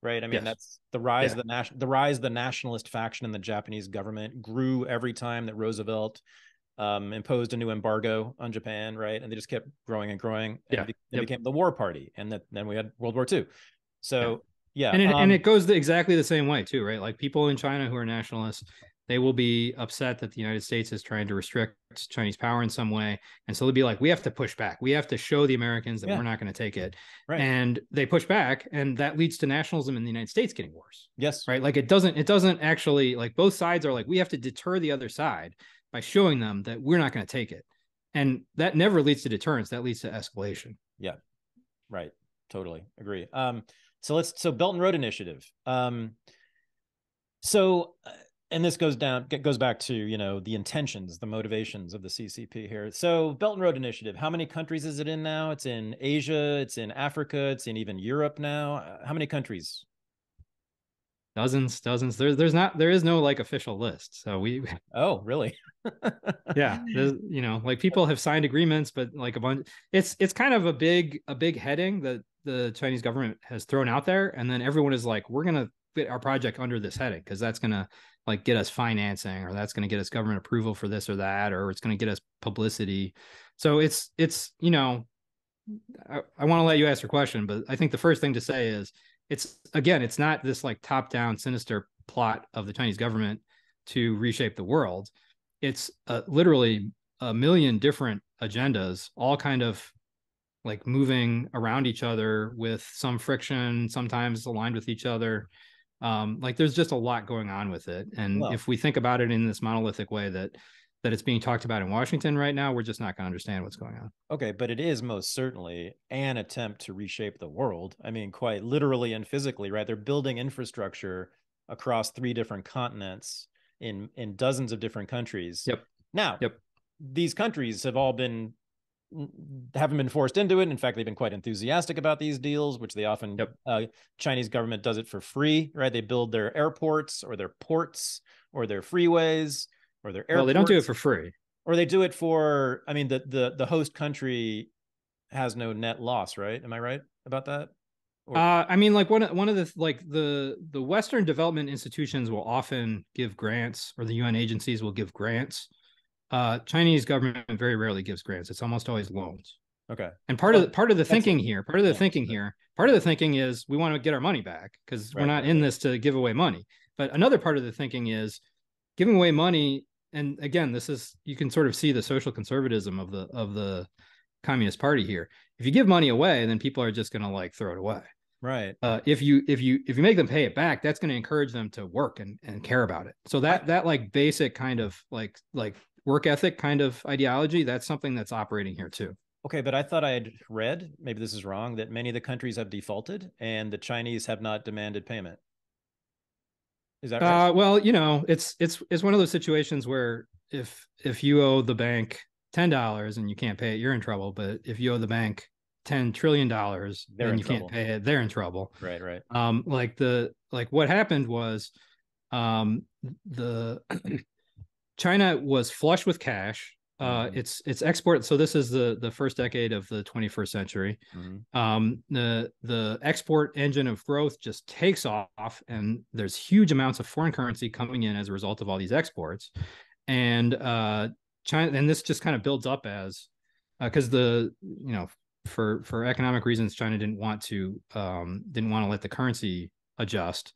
right? I mean, that's the rise of the nationalist faction in the Japanese government grew every time that Roosevelt imposed a new embargo on Japan, right? And they just kept growing and growing, and it became the war party, and then we had World War II. So and it goes exactly the same way too, right? Like people in China who are nationalists, they will be upset that the United States is trying to restrict Chinese power in some way. And so they'll be like, we have to push back. We have to show the Americans that we're not going to take it. Right. And they push back, and that leads to nationalism in the United States getting worse. Yes. Right. Like it doesn't actually, like both sides are like, we have to deter the other side by showing them that we're not going to take it. And that never leads to deterrence. That leads to escalation. Yeah. Right. Totally agree. So Belt and Road Initiative. So and this goes back to, you know, the intentions, the motivations of the CCP here. So Belt and Road Initiative, how many countries is it in now? It's in Asia, it's in Africa, it's in even Europe now. How many countries? Dozens. There is no like official list. So we Oh, really? yeah, there's, you know, like people have signed agreements, but like a bunch, it's kind of a big heading that the Chinese government has thrown out there, and then everyone is like, we're gonna fit our project under this heading because that's gonna like get us financing, or that's gonna get us government approval for this or that, or it's gonna get us publicity. So it's you know, I want to let you ask your question, but I think the first thing to say is it's not this like top down sinister plot of the Chinese government to reshape the world. It's literally a million different agendas, all kind of like moving around each other with some friction, sometimes aligned with each other. Like there's just a lot going on with it. And Well, if we think about it in this monolithic way that it's being talked about in Washington right now, we're just not going to understand what's going on. okay, but it is most certainly an attempt to reshape the world. I mean, quite literally and physically, right? They're building infrastructure across 3 different continents in dozens of different countries. Yep. Now, Yep. these countries haven't been forced into it. In fact, they've been quite enthusiastic about these deals, which they often, Yep. Chinese government does it for free, right? They build their airports or their ports or their freeways or their airports. Well, they don't do it for free. Or they do it for, I mean, the host country has no net loss, right? Am I right about that? I mean, like one of the like the Western development institutions will often give grants, or the UN agencies will give grants. Chinese government very rarely gives grants. It's almost always loans. Okay. And part of the thinking is we want to get our money back because we're not in this to give away money. But another part of the thinking is giving away money. And again, this is, you can sort of see the social conservatism of the Communist Party here. If you give money away, then people are just going to like throw it away. Right. If you make them pay it back, that's going to encourage them to work and care about it. So that like basic kind of like work ethic kind of ideology, that's something that's operating here too. Okay, but I thought I had read, maybe this is wrong, that many of the countries have defaulted and the Chinese have not demanded payment. Is that right? Well, you know, it's one of those situations where if you owe the bank $10 and you can't pay it, you're in trouble. But if you owe the bank $10 trillion and you can't pay it, they're in trouble. Right. Like what happened was, the China was flush with cash. It's export. So this is the first decade of the 21st century. The export engine of growth just takes off, and there's huge amounts of foreign currency coming in as a result of all these exports. And China, and this just kind of builds up as because for economic reasons, China didn't want to let the currency adjust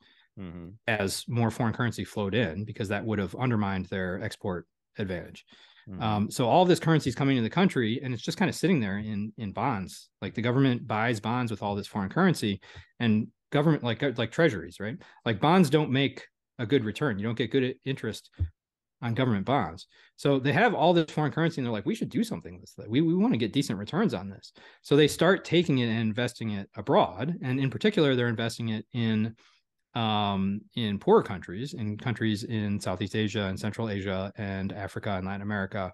as more foreign currency flowed in, because that would have undermined their export advantage. So all this currency is coming into the country, and it's just kind of sitting there in bonds. Like the government buys bonds with all this foreign currency, and government like treasuries, right? Like bonds don't make a good return. You don't get good interest on government bonds. So they have all this foreign currency, and they're like, we should do something with it. We want to get decent returns on this. So they start taking it and investing it abroad, and in particular, they're investing it in poorer countries, in Southeast Asia and Central Asia and Africa and Latin America,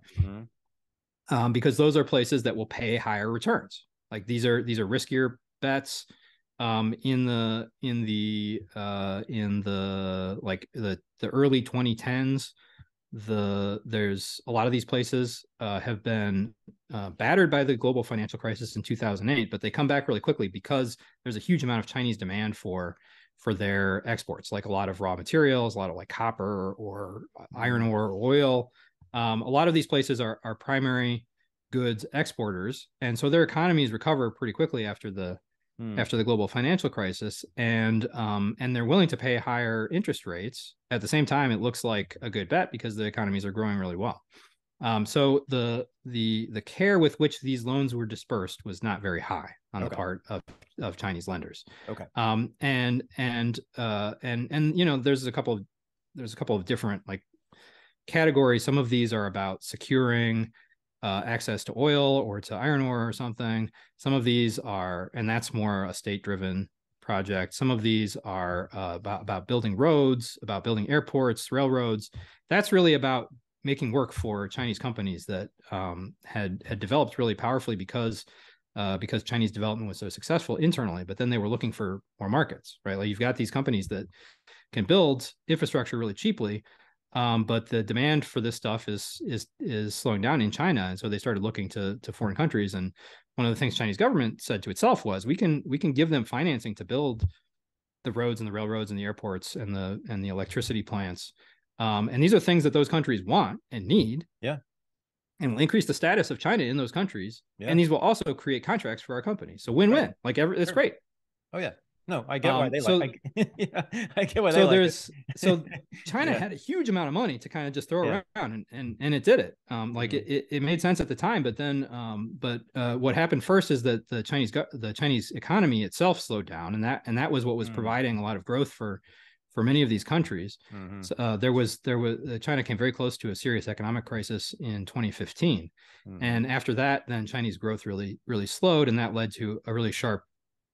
because those are places that will pay higher returns. Like these are riskier bets. In the early 2010s, there's a lot of these places have been battered by the global financial crisis in 2008, but they come back really quickly because there's a huge amount of Chinese demand for their exports, like a lot of raw materials, a lot of like copper or iron ore or oil. A lot of these places are primary goods exporters, and so their economies recover pretty quickly after the global financial crisis, and they're willing to pay higher interest rates. At the same time, it looks like a good bet because the economies are growing really well. So the care with which these loans were dispersed was not very high on the part of Chinese lenders. Okay. And you know, there's a couple of different like categories. Some of these are about securing access to oil or to iron ore or something. Some of these are, and that's more a state-driven projects. Some of these are about building roads, about building airports, railroads. That's really about making work for Chinese companies that had developed really powerfully because Chinese development was so successful internally. But then they were looking for more markets, right? Like you've got these companies that can build infrastructure really cheaply, but the demand for this stuff is slowing down in China, and so they started looking to foreign countries. And one of the things the Chinese government said to itself was, we can give them financing to build the roads and the railroads and the airports and the electricity plants, and these are things that those countries want and need. Yeah. And will increase the status of China in those countries, Yeah. and these will also create contracts for our companies. So win-win, right. like it's great. Oh yeah. No, I get why they like. Yeah, I get why they so like. There's so China had a huge amount of money to kind of just throw around, and it did it. It made sense at the time, but then what happened first is that the Chinese economy itself slowed down, and that was what was providing a lot of growth for many of these countries. So, there was China came very close to a serious economic crisis in 2015, and after that, then Chinese growth really slowed, and that led to a really sharp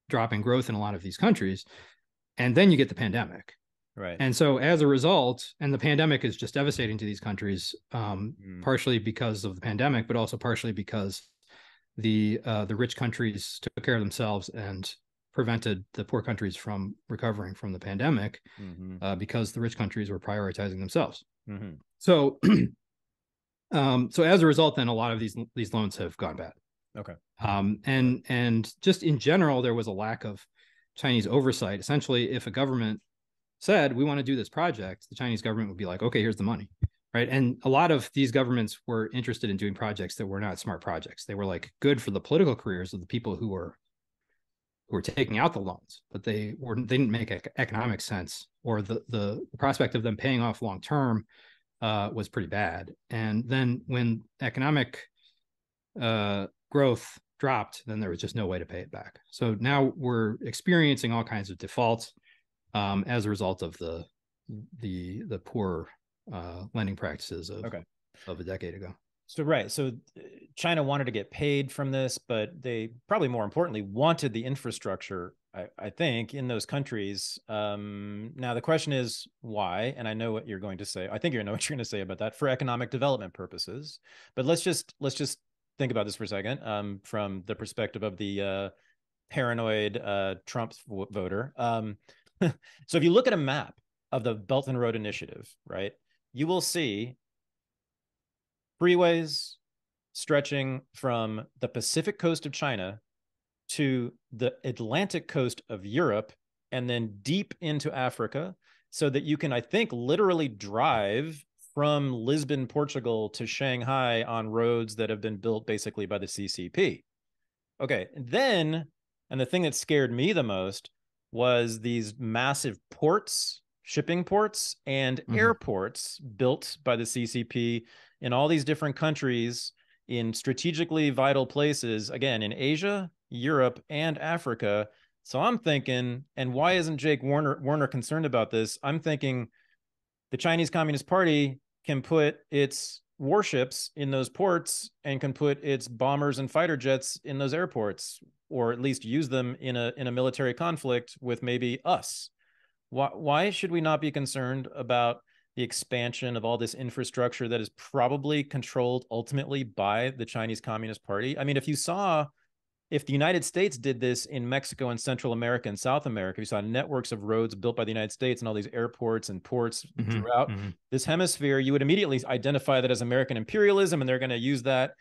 drop in growth in a lot of these countries. And then you get the pandemic. Right. And so as a result, and the pandemic is just devastating to these countries, partially because of the pandemic, but also partially because the rich countries took care of themselves and prevented the poor countries from recovering from the pandemic, because the rich countries were prioritizing themselves. So as a result, then a lot of these loans have gone bad. Okay. And just in general, there was a lack of Chinese oversight. Essentially, if a government said, we want to do this project, the Chinese government would be like, okay, here's the money, right? And a lot of these governments were interested in doing projects that were not smart projects. They were like good for the political careers of the people who were taking out the loans, but they didn't make economic sense, or the prospect of them paying off long term was pretty bad. And then when economic growth dropped, then there was just no way to pay it back. So now we're experiencing all kinds of defaults as a result of the poor lending practices of a decade ago. So China wanted to get paid from this, but they probably more importantly wanted the infrastructure, I think, in those countries. Now the question is why, and I know what you're going to say. I think you know what you're going to say about that, for economic development purposes. But let's just think about this for a second, from the perspective of the paranoid Trump voter. So if you look at a map of the Belt and Road Initiative, right, you will see freeways stretching from the Pacific coast of China to the Atlantic coast of Europe, and then deep into Africa, so that you can, I think, literally drive from Lisbon, Portugal to Shanghai on roads that have been built basically by the CCP. Okay, and the thing that scared me the most was these massive ports, shipping ports, and airports built by the CCP in all these different countries in strategically vital places, again, in Asia, Europe, and Africa. So I'm thinking, and why isn't Jake Werner concerned about this? I'm thinking the Chinese Communist Party can put its warships in those ports and can put its bombers and fighter jets in those airports, or at least use them in a military conflict with maybe us. Why should we not be concerned about the expansion of all this infrastructure that is probably controlled ultimately by the Chinese Communist Party? I mean, if the United States did this in Mexico and Central America and South America, you saw networks of roads built by the United States and all these airports and ports throughout this hemisphere, you would immediately identify that as American imperialism, and they're going to use that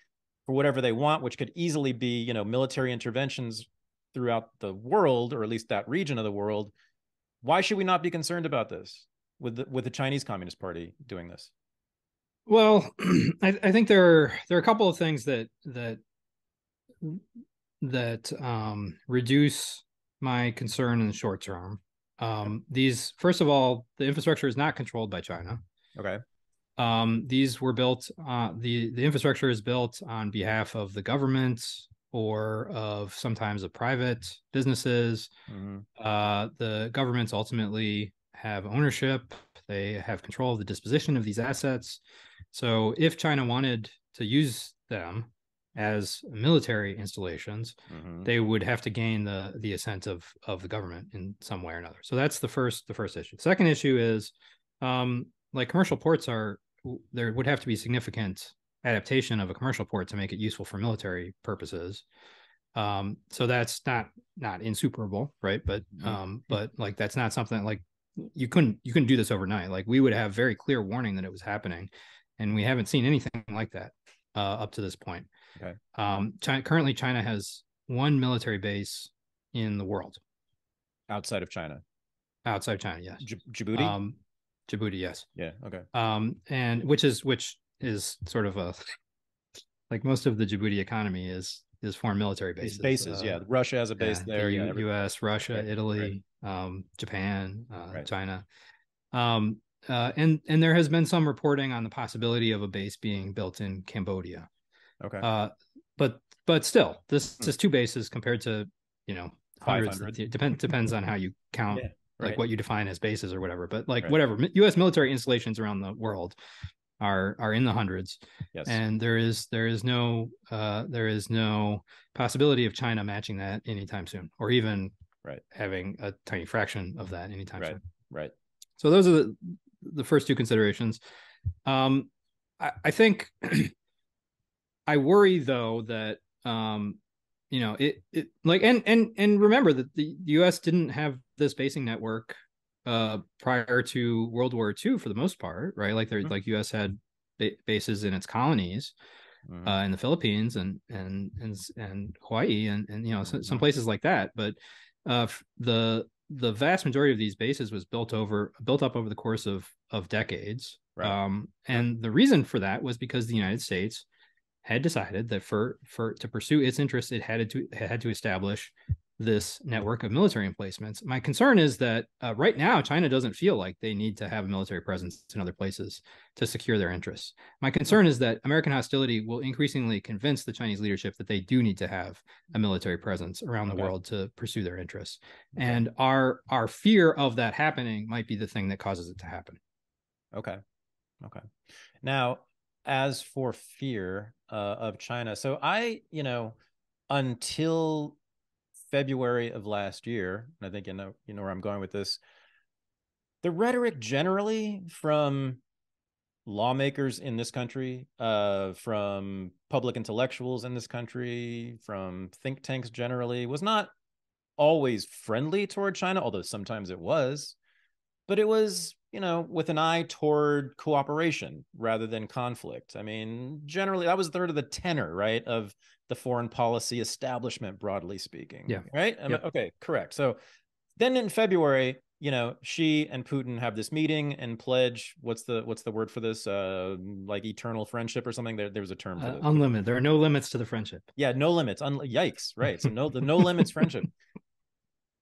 for whatever they want, which could easily be, military interventions throughout the world, or at least that region of the world. Why should we not be concerned about this with the Chinese Communist Party doing this? Well, I think there are a couple of things that reduce my concern in the short term. First of all, the infrastructure is not controlled by China. Okay. These were built, the infrastructure is built on behalf of the government or of sometimes of private businesses. The governments ultimately have ownership. They have control of the disposition of these assets. So if China wanted to use them, as military installations, Mm-hmm. they would have to gain the assent of the government in some way or another. So that's the first issue. Second issue is like commercial ports there would have to be significant adaptation of a commercial port to make it useful for military purposes. So that's not insuperable, right? But like that's not something like you couldn't do this overnight. Like we would have very clear warning that it was happening, and we haven't seen anything like that up to this point. Okay. Currently, China has one military base in the world Outside of China. Outside of China, yes. Djibouti. Djibouti, yes. Yeah. Okay. And which is sort of a like most of the Djibouti economy is foreign military bases. Bases, yeah. Russia has a base there. The U.S., Russia, right. Italy, right. Japan, right. China. And there has been some reporting on the possibility of a base being built in Cambodia. Okay. But still, this is two bases compared to, hundreds. 500. It depends on how you count, right. Like what you define as bases or whatever. But like whatever, U.S. military installations around the world are in the hundreds. Yes. And there is no possibility of China matching that anytime soon, or even having a tiny fraction of that anytime soon. Right. So those are the first two considerations. I think I worry though that it like and remember that the U.S. didn't have this basing network prior to World War II for the most part, right? Like like U.S. had bases in its colonies, in the Philippines and Hawaii and some places like that. But the vast majority of these bases was built up over the course of decades. Right. And the reason for that was because the United States had decided that to pursue its interests, it had to establish this network of military emplacements. My concern is that right now, China doesn't feel like they need to have a military presence in other places to secure their interests. My concern is that American hostility will increasingly convince the Chinese leadership that they do need to have a military presence around the world to pursue their interests. And our fear of that happening might be the thing that causes it to happen. Okay. Now, as for fear of China, so until February of last year, and I think you know where I'm going with this, the rhetoric generally from lawmakers in this country, from public intellectuals in this country, from think tanks generally, was not always friendly toward China, although sometimes it was, but it was, with an eye toward cooperation rather than conflict. I mean, generally, that was the tenor, right, of the foreign policy establishment, broadly speaking. Yeah. Right? Yep. Okay, correct. So then in February, Xi and Putin have this meeting and pledge, what's the word for this? Like eternal friendship or something? There was a term for this. Unlimited. There are no limits to the friendship. Yeah, no limits. Yikes, right. So the no limits friendship.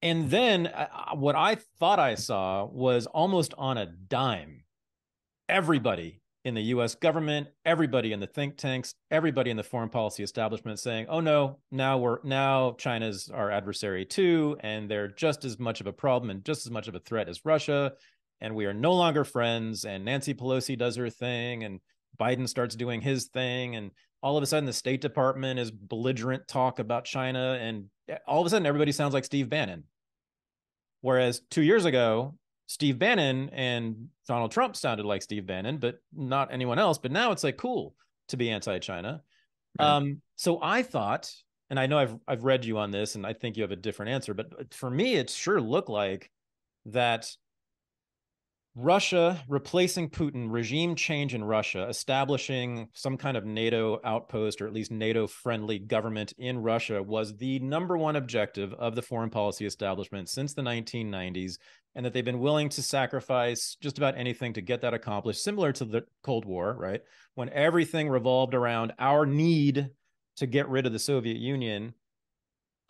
And then what I thought I saw was almost on a dime, everybody in the U.S. government, everybody in the think tanks, everybody in the foreign policy establishment saying, oh no, now China's our adversary too, and they're just as much of a problem and just as much of a threat as Russia, and we are no longer friends, and Nancy Pelosi does her thing, and Biden starts doing his thing, and all of a sudden the State Department is belligerent talk about China, and all of a sudden everybody sounds like Steve Bannon. Whereas 2 years ago, Steve Bannon and Donald Trump sounded like Steve Bannon, but not anyone else. But now it's like cool to be anti-China. Right. So I thought, and I know I've read you on this, and I think you have a different answer, but for me, it sure looked like that Russia replacing Putin, regime change in Russia, establishing some kind of NATO outpost or at least NATO-friendly government in Russia was the number one objective of the foreign policy establishment since the 1990s, and that they've been willing to sacrifice just about anything to get that accomplished, similar to the Cold War, right? When everything revolved around our need to get rid of the Soviet Union.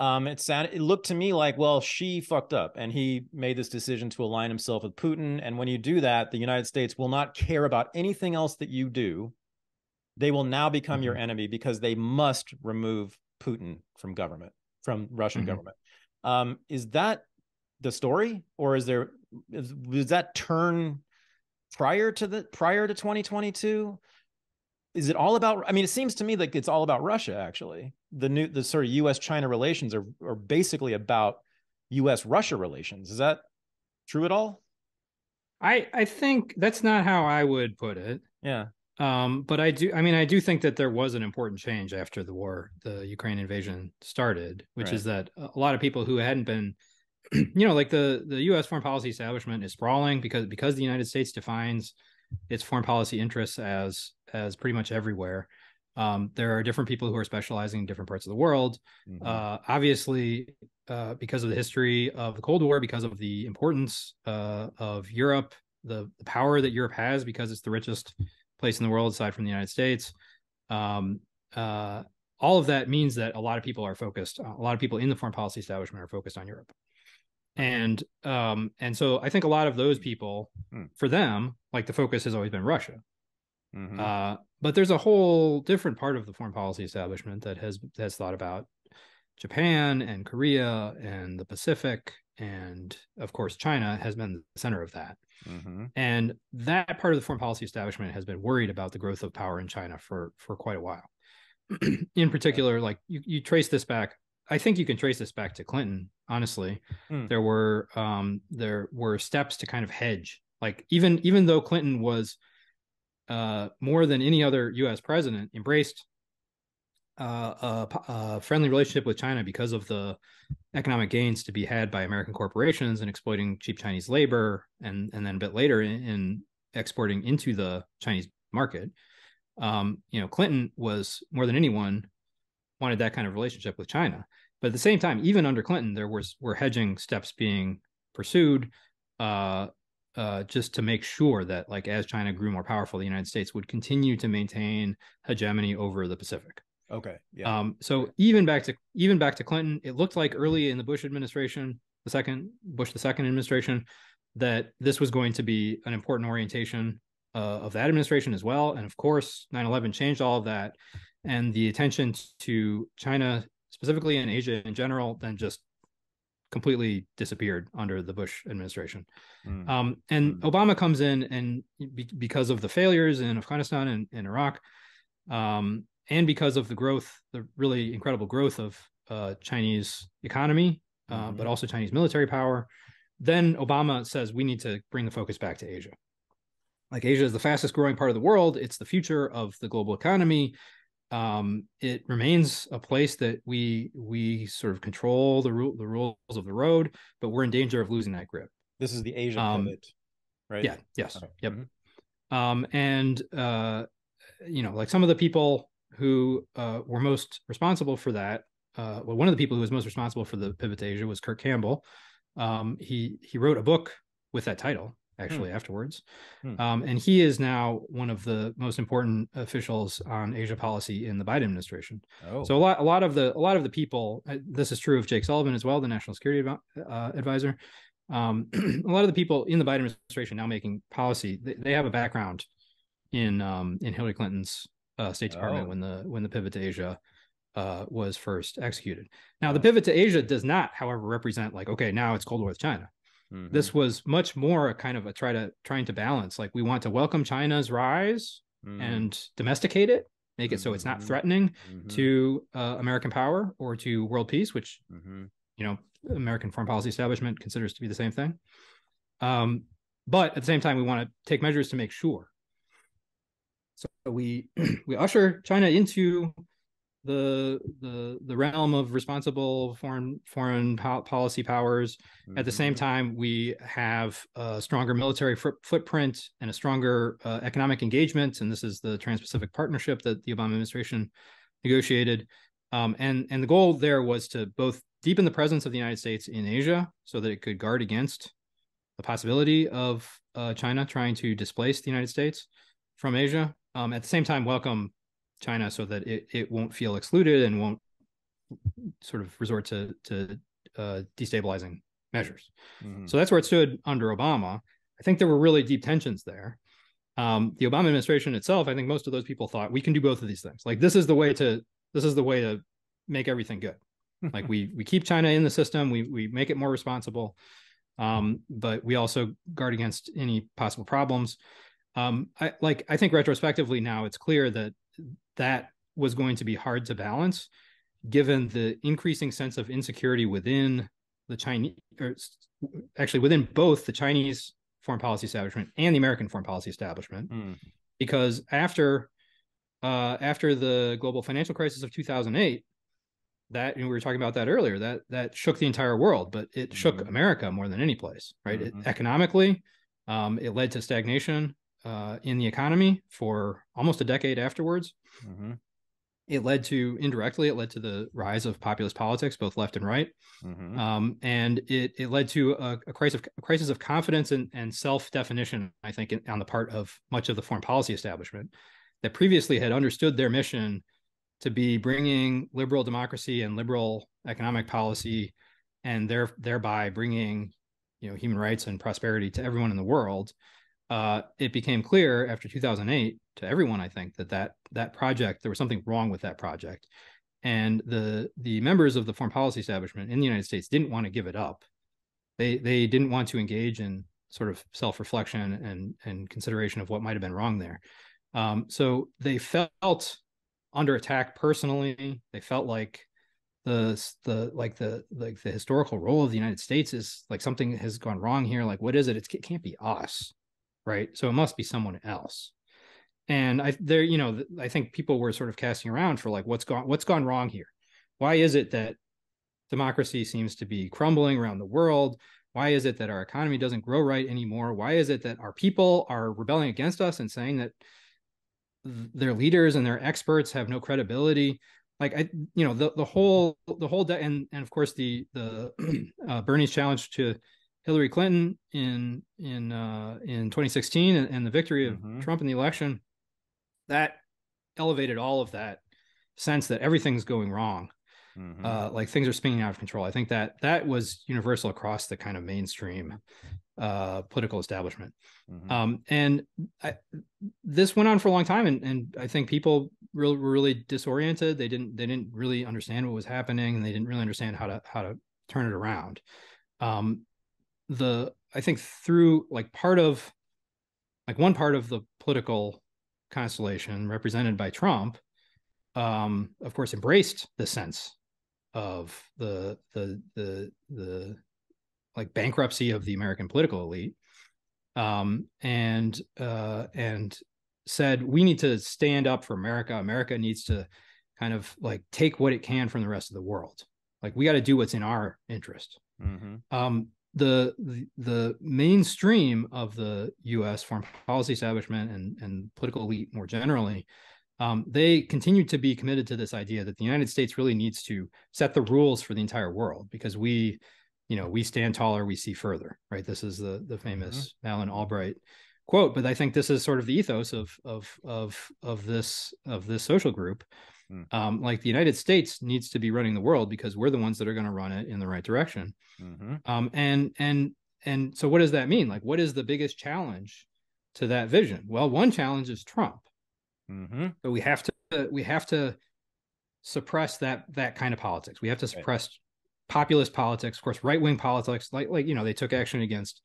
It looked to me like, well, Xi fucked up and he made this decision to align himself with Putin. And when you do that, the United States will not care about anything else that you do. They will now become your enemy because they must remove Putin from Russian government. Is that the story, or is that turn prior to 2022? is it all about, I mean, it seems to me like it's all about Russia, actually. The sort of US-China relations are basically about US-Russia relations. Is that true at all? I think that's not how I would put it. Yeah. But I do think that there was an important change after the war, the Ukraine invasion started, which is that a lot of people who hadn't been, like the US foreign policy establishment is sprawling because the United States defines its foreign policy interests as pretty much everywhere. There are different people who are specializing in different parts of the world. Obviously, because of the history of the Cold War, because of the importance of Europe, the power that Europe has, because it's the richest place in the world aside from the United States. All of that means that a lot of people in the foreign policy establishment are focused on Europe. And so I think a lot of those people, for them, like the focus has always been Russia. But there's a whole different part of the foreign policy establishment that has thought about Japan and Korea and the Pacific, and of course China has been the center of that. And that part of the foreign policy establishment has been worried about the growth of power in China for quite a while. In particular, like you trace this back, I think you can trace this back to Clinton, honestly. There were steps to kind of hedge, like even though Clinton was more than any other US president embraced a friendly relationship with China because of the economic gains to be had by American corporations and exploiting cheap Chinese labor, and then a bit later in exporting into the Chinese market. Clinton was, more than anyone, wanted that kind of relationship with China. But at the same time, even under Clinton, there were hedging steps being pursued just to make sure that, like, as China grew more powerful, the United States would continue to maintain hegemony over the Pacific. Okay. Yeah. So even back to Clinton, it looked like early in the Bush administration, Bush the second administration, that this was going to be an important orientation of that administration as well. And of course, 9/11 changed all of that, and the attention to China specifically and Asia in general then just completely disappeared under the Bush administration. And Obama comes in, and because of the failures in Afghanistan and Iraq, and because of the really incredible growth of Chinese economy, but also Chinese military power, then Obama says we need to bring the focus back to Asia. Like, Asia is the fastest growing part of the world. It's the future of the global economy. It remains a place that we sort of control the rules of the road, but we're in danger of losing that grip. This is the Asia pivot, right? Yeah. Yes. Okay. Yep. Like some of the people who were most responsible for that. One of the people who was most responsible for the pivot to Asia was Kurt Campbell. He wrote a book with that title, actually, afterwards. And he is now one of the most important officials on Asia policy in the Biden administration. So a lot of the people, this is true of Jake Sullivan as well, the National Security Advisor. A lot of the people in the Biden administration now making policy, they have a background in Hillary Clinton's State Department when the pivot to Asia was first executed. Now, the pivot to Asia does not, however, represent like, okay, now it's Cold War with China. This was much more a kind of a trying to balance, like, we want to welcome China's rise and domesticate it, make it so it's not threatening to American power or to world peace, which American foreign policy establishment considers to be the same thing. But at the same time, we want to take measures to make sure. So we usher China into the realm of responsible foreign policy powers. At the same time, we have a stronger military footprint and a stronger economic engagement, and this is the Trans-Pacific Partnership that the Obama administration negotiated. And the goal there was to both deepen the presence of the United States in Asia so that it could guard against the possibility of China trying to displace the United States from Asia. At the same time, welcome China so that it won't feel excluded and won't sort of resort to destabilizing measures. So that's where it stood under Obama. I think there were really deep tensions there. The Obama administration itself, I think most of those people thought we can do both of these things. Like, this is the way to make everything good. Like, we keep China in the system, we make it more responsible, but we also guard against any possible problems. I think retrospectively now it's clear that that was going to be hard to balance, given the increasing sense of insecurity within the Chinese, or actually within both the Chinese foreign policy establishment and the American foreign policy establishment. Because after the global financial crisis of 2008, that, we were talking about that earlier, that shook the entire world, but it shook America more than any place, right? Economically, it led to stagnation in the economy for almost a decade afterwards. It led to, indirectly, it led to the rise of populist politics, both left and right. And it led to a crisis of confidence and self-definition, I think, on the part of much of the foreign policy establishment that previously had understood their mission to be bringing liberal democracy and liberal economic policy, and thereby bringing, human rights and prosperity to everyone in the world. It became clear after 2008 to everyone, I think, that project, there was something wrong with that project. And the members of the foreign policy establishment in the United States didn't want to give it up. They didn't want to engage in sort of self-reflection and consideration of what might have been wrong there. So they felt under attack personally. They felt like the historical role of the United States is like something has gone wrong here. Like, what is it? It can't be us, right? So it must be someone else. And I think people were sort of casting around for like, what's gone wrong here? Why is it that democracy seems to be crumbling around the world? Why is it that our economy doesn't grow right anymore? Why is it that our people are rebelling against us and saying that their leaders and their experts have no credibility? Like, the whole and of course the Bernie's challenge to Hillary Clinton in 2016 and the victory of Trump in the election, that elevated all of that sense that everything's going wrong. Like things are spinning out of control. I think that was universal across the kind of mainstream political establishment. And this went on for a long time, and I think people were really disoriented. They didn't really understand what was happening, and they didn't really understand how to turn it around. I think through one part of the political constellation represented by Trump, of course, embraced the sense of the like bankruptcy of the American political elite, and said, we need to stand up for America. America needs to kind of like take what it can from the rest of the world. Like, we got to do what's in our interest. The mainstream of the U.S. foreign policy establishment and political elite more generally, they continue to be committed to this idea that the United States really needs to set the rules for the entire world, because we stand taller, we see further, right? This is the famous Madeleine Albright quote. But I think this is sort of the ethos of this social group. Like, the United States needs to be running the world because we're the ones that are going to run it in the right direction. And so what does that mean? Like, what is the biggest challenge to that vision? Well, one challenge is Trump. So we have to suppress that kind of politics. We have to suppress populist politics, of course, right-wing politics. Like they took action against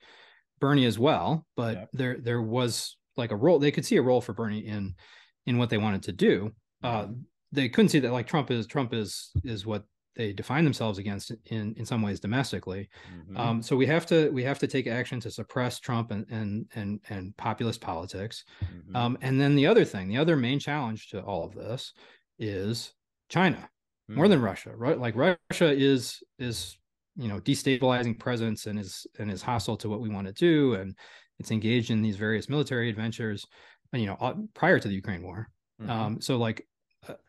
Bernie as well, but there was like a role. They could see a role for Bernie in what they wanted to do. They couldn't see that like Trump is what they define themselves against in some ways domestically. So we have to take action to suppress Trump and populist politics. And then the other main challenge to all of this is China, more than Russia, right? Like, Russia is destabilizing presence and is hostile to what we want to do, and it's engaged in these various military adventures, prior to the Ukraine war. So like,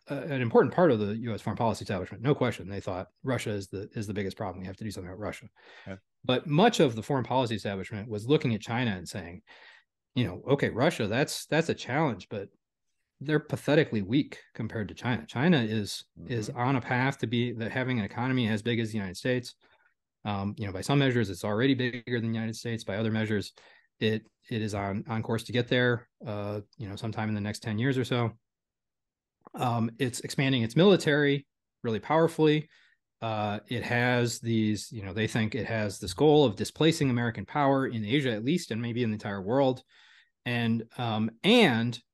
an important part of the U.S. foreign policy establishment, no question, they thought Russia is the biggest problem. We have to do something about Russia. But much of the foreign policy establishment was looking at China and saying, okay, Russia, that's a challenge, but they're pathetically weak compared to China. China is on a path to having an economy as big as the United States. By some measures, it's already bigger than the United States. By other measures, it is on course to get there. Sometime in the next 10 years or so. It's expanding its military really powerfully. It has these, they think it has this goal of displacing American power in Asia, at least, and maybe in the entire world. And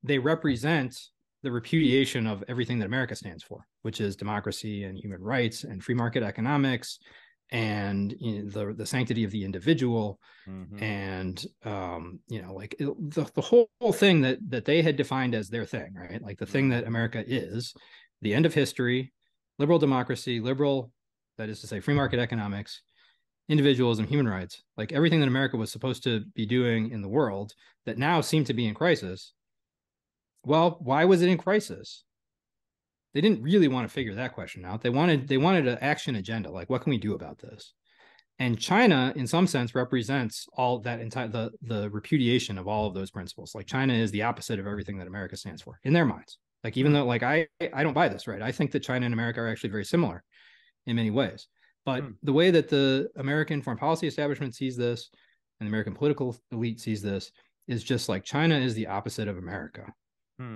they represent the repudiation of everything that America stands for, which is democracy and human rights and free market economics and the sanctity of the individual. And like the whole thing that they had defined as their thing, right? Like the thing that America is, the end of history, liberal democracy, liberal, that is to say, free market economics, individualism, human rights, like everything that America was supposed to be doing in the world that now seemed to be in crisis. Well, why was it in crisis? They didn't really want to figure that question out. They wanted an action agenda, like what can we do about this? And China, in some sense, represents all that entire the repudiation of all of those principles. Like China is the opposite of everything that America stands for in their minds. Like even though like I don't buy this, right? I think that China and America are actually very similar in many ways. But the way that the American foreign policy establishment sees this and the American political elite sees this is just like China is the opposite of America.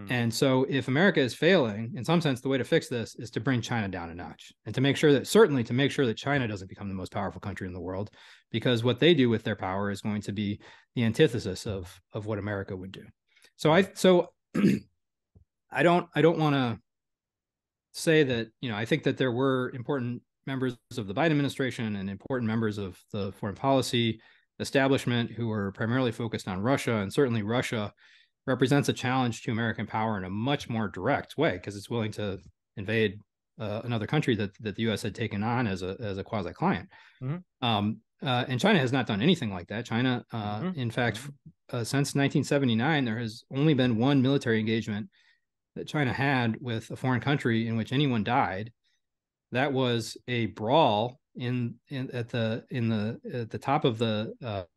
And so if America is failing, in some sense, the way to fix this is to bring China down a notch and to make sure that China doesn't become the most powerful country in the world, because what they do with their power is going to be the antithesis of what America would do. So I don't want to say that, I think that there were important members of the Biden administration and important members of the foreign policy establishment who were primarily focused on Russia, and certainly Russia represents a challenge to American power in a much more direct way because it's willing to invade another country that the U.S. had taken on as a quasi-client. And China has not done anything like that. China, in fact, since 1979, there has only been one military engagement that China had with a foreign country in which anyone died. That was a brawl at the top of the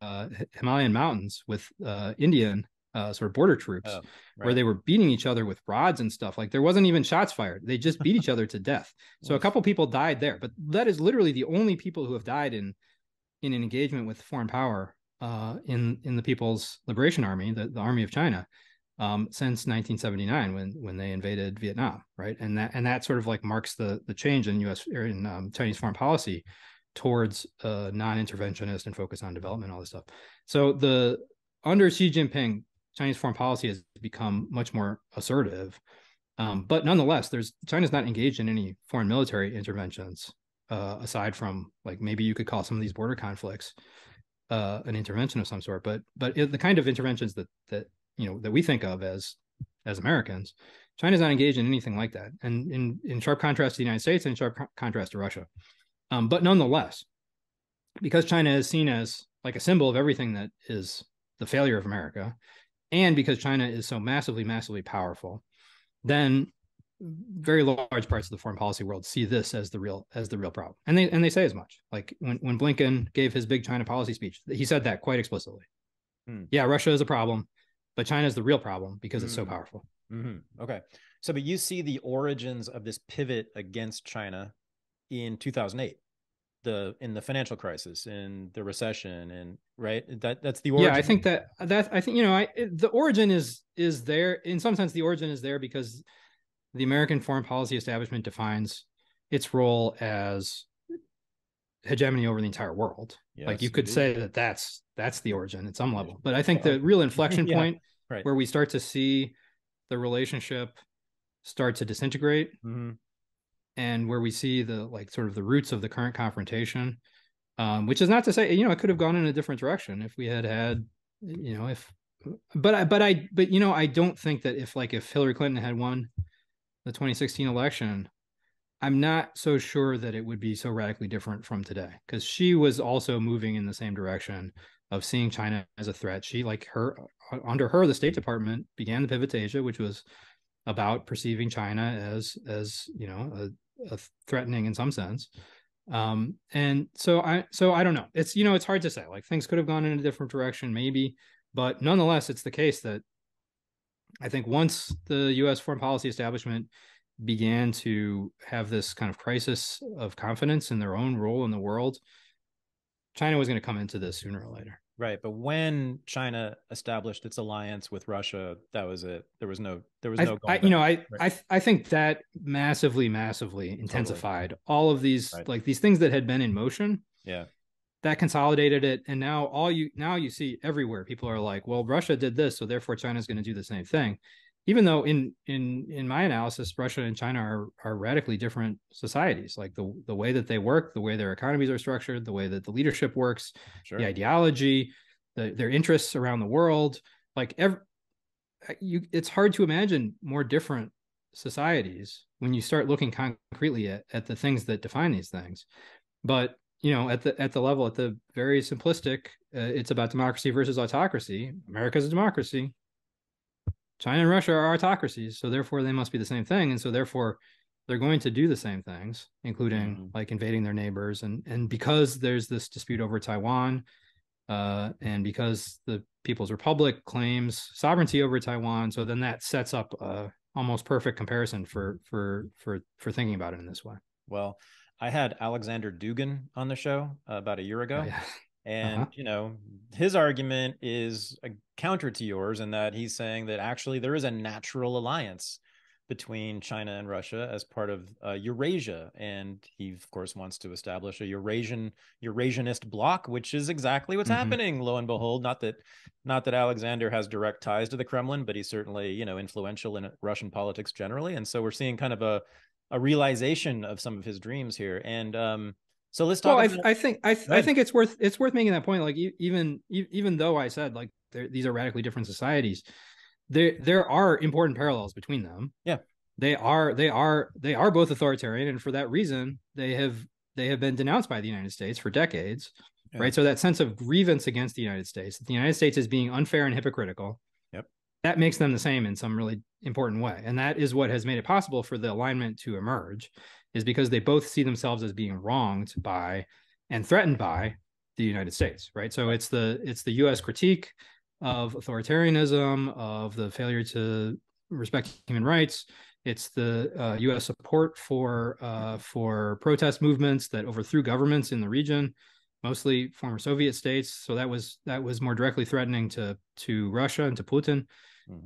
Himalayan mountains with Indian sort of border troops, where they were beating each other with rods and stuff. Like there wasn't even shots fired. They just beat each other to death. So a couple people died there, but that is literally the only people who have died in an engagement with foreign power in the People's Liberation Army, the Army of China, since 1979 when they invaded Vietnam, right? And that sort of like marks the change in U.S. or in Chinese foreign policy towards non-interventionist and focus on development, all this stuff. So under Xi Jinping, Chinese foreign policy has become much more assertive, but nonetheless, China's not engaged in any foreign military interventions aside from like maybe you could call some of these border conflicts an intervention of some sort. But the kind of interventions that we think of as Americans, China's not engaged in anything like that, and in sharp contrast to the United States and in sharp contrast to Russia. But nonetheless, because China is seen as like a symbol of everything that is the failure of America, and because China is so massively, massively powerful, then very large parts of the foreign policy world see this as the real problem, and they say as much. Like when Blinken gave his big China policy speech, he said that quite explicitly. Yeah, Russia is a problem, but China is the real problem because it's so powerful. Okay, so but you see the origins of this pivot against China in 2008. In the financial crisis, in the recession, and right, that's the origin. Yeah, I think the origin is there in some sense. The origin is there because the American foreign policy establishment defines its role as hegemony over the entire world. Yes, like you could say that's the origin at some level. But I think the real inflection point where we start to see the relationship start to disintegrate, and where we see the like sort of the roots of the current confrontation, which is not to say it could have gone in a different direction if we had but I don't think that if Hillary Clinton had won the 2016 election, I'm not so sure that it would be so radically different from today, because she was also moving in the same direction of seeing China as a threat. She under her the State Department began the pivot to Asia, which was about perceiving China as a threatening in some sense. And so I don't know. It's it's hard to say. Like things could have gone in a different direction, maybe, but nonetheless, it's the case that I think once the U.S. foreign policy establishment began to have this kind of crisis of confidence in their own role in the world, China was going to come into this sooner or later. Right, but when China established its alliance with Russia, that was it. There was no going back. I think that massively intensified all of these like these things that had been in motion. Yeah, that consolidated it, and now you see everywhere people are like, well, Russia did this, so therefore China's going to do the same thing. even though in my analysis, Russia and China are radically different societies. Like the way that they work, the way their economies are structured, the way that the leadership works, Sure. the ideology, their interests around the world. Like it's hard to imagine more different societies when you start looking concretely at the things that define these things. But at the level, at the very simplistic, it's about democracy versus autocracy. America's a democracy. China and Russia are autocracies, so therefore they must be the same thing, and so therefore they're going to do the same things, including like invading their neighbors. And because there's this dispute over Taiwan, and because the People's Republic claims sovereignty over Taiwan, so then that sets up a almost perfect comparison for thinking about it in this way. Well, I had Alexander Dugin on the show about a year ago. Oh, yeah. And, his argument is a counter to yours in that he's saying that actually there is a natural alliance between China and Russia as part of Eurasia. And he, of course, wants to establish a Eurasianist bloc, which is exactly what's happening, lo and behold. Not that Alexander has direct ties to the Kremlin, but he's certainly, influential in Russian politics generally. And so we're seeing kind of a realization of some of his dreams here. And so let's talk. Well, I think it's worth making that point. Like even though I said like these are radically different societies, there are important parallels between them. Yeah, they are both authoritarian, and for that reason, they have been denounced by the United States for decades. Yeah. Right. So that sense of grievance against the United States, that the United States is being unfair and hypocritical. Yep. That makes them the same in some really important way, and that is what has made it possible for the alignment to emerge. Is because they both see themselves as being wronged by and threatened by the United States, right? So it's the U.S. critique of authoritarianism, of the failure to respect human rights. It's the U.S. support for protest movements that overthrew governments in the region, mostly former Soviet states. So that was more directly threatening to Russia and to Putin.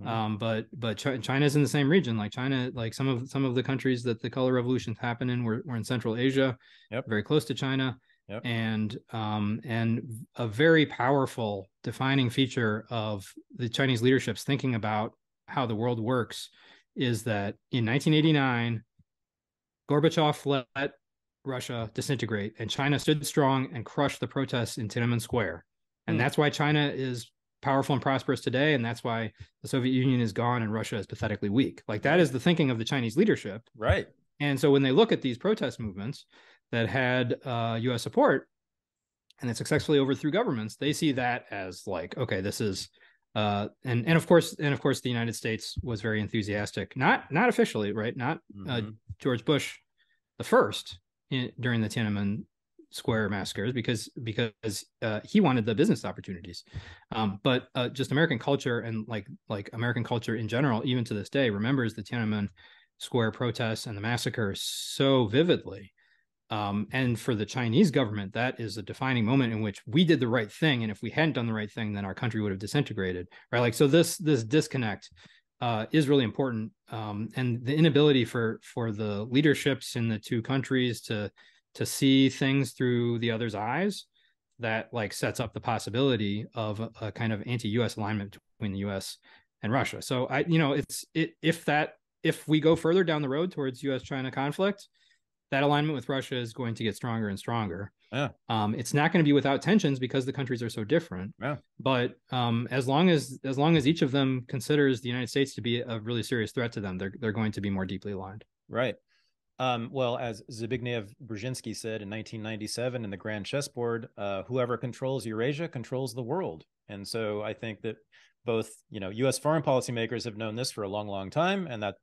But China's in the same region. Like China, like some of the countries that the color revolutions happened in were in Central Asia, very close to China. And a very powerful defining feature of the Chinese leadership's thinking about how the world works is that in 1989, Gorbachev let Russia disintegrate, and China stood strong and crushed the protests in Tiananmen Square. And that's why China is powerful and prosperous today, and that's why the Soviet Union is gone and Russia is pathetically weak. Like that is the thinking of the Chinese leadership, right? And so when they look at these protest movements that had U.S. support and that successfully overthrew governments, they see that as like, okay, this is and of course the United States was very enthusiastic, not officially, right? Not George Bush the first during the Tiananmen Square massacres because he wanted the business opportunities, but just American culture and like American culture in general, even to this day, remembers the Tiananmen Square protests and the massacre so vividly. And for the Chinese government, that is a defining moment in which we did the right thing, and if we hadn't done the right thing, then our country would have disintegrated, right? Like so, this disconnect is really important, and the inability for the leaderships in the two countries to see things through the other's eyes, that like sets up the possibility of a kind of anti-U.S. alignment between the U.S. and Russia. So if we go further down the road towards U.S.-China conflict, that alignment with Russia is going to get stronger and stronger. Yeah. It's not going to be without tensions because the countries are so different. Yeah. But as long as each of them considers the United States to be a really serious threat to them, they're going to be more deeply aligned. Right. Well, as Zbigniew Brzezinski said in 1997 in the Grand Chessboard, whoever controls Eurasia controls the world. And so I think that both, U.S. foreign policymakers have known this for a long, long time, and that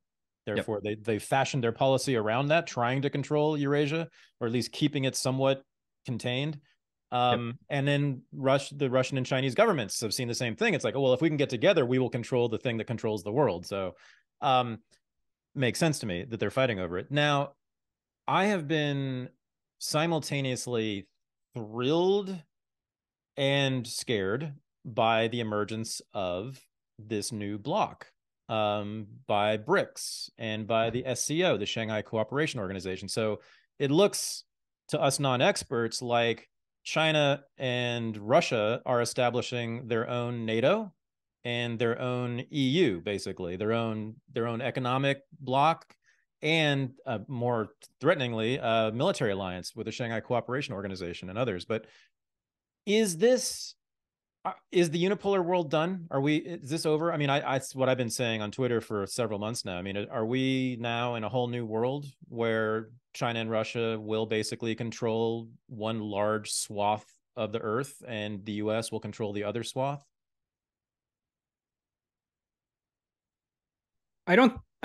therefore they fashioned their policy around that, trying to control Eurasia, or at least keeping it somewhat contained. And then the Russian and Chinese governments have seen the same thing. It's like, oh, well, if we can get together, we will control the thing that controls the world. So makes sense to me that they're fighting over it. Now, I have been simultaneously thrilled and scared by the emergence of this new bloc, by BRICS and by the SCO, the Shanghai Cooperation Organization. So it looks to us non-experts like China and Russia are establishing their own NATO, and their own EU, basically their own economic bloc, and more threateningly, military alliance with the Shanghai Cooperation Organization and others. But is this is the unipolar world done? Is this over? I mean, it's what I've been saying on Twitter for several months now. I mean, are we now in a whole new world where China and Russia will basically control one large swath of the earth and the US will control the other swath? I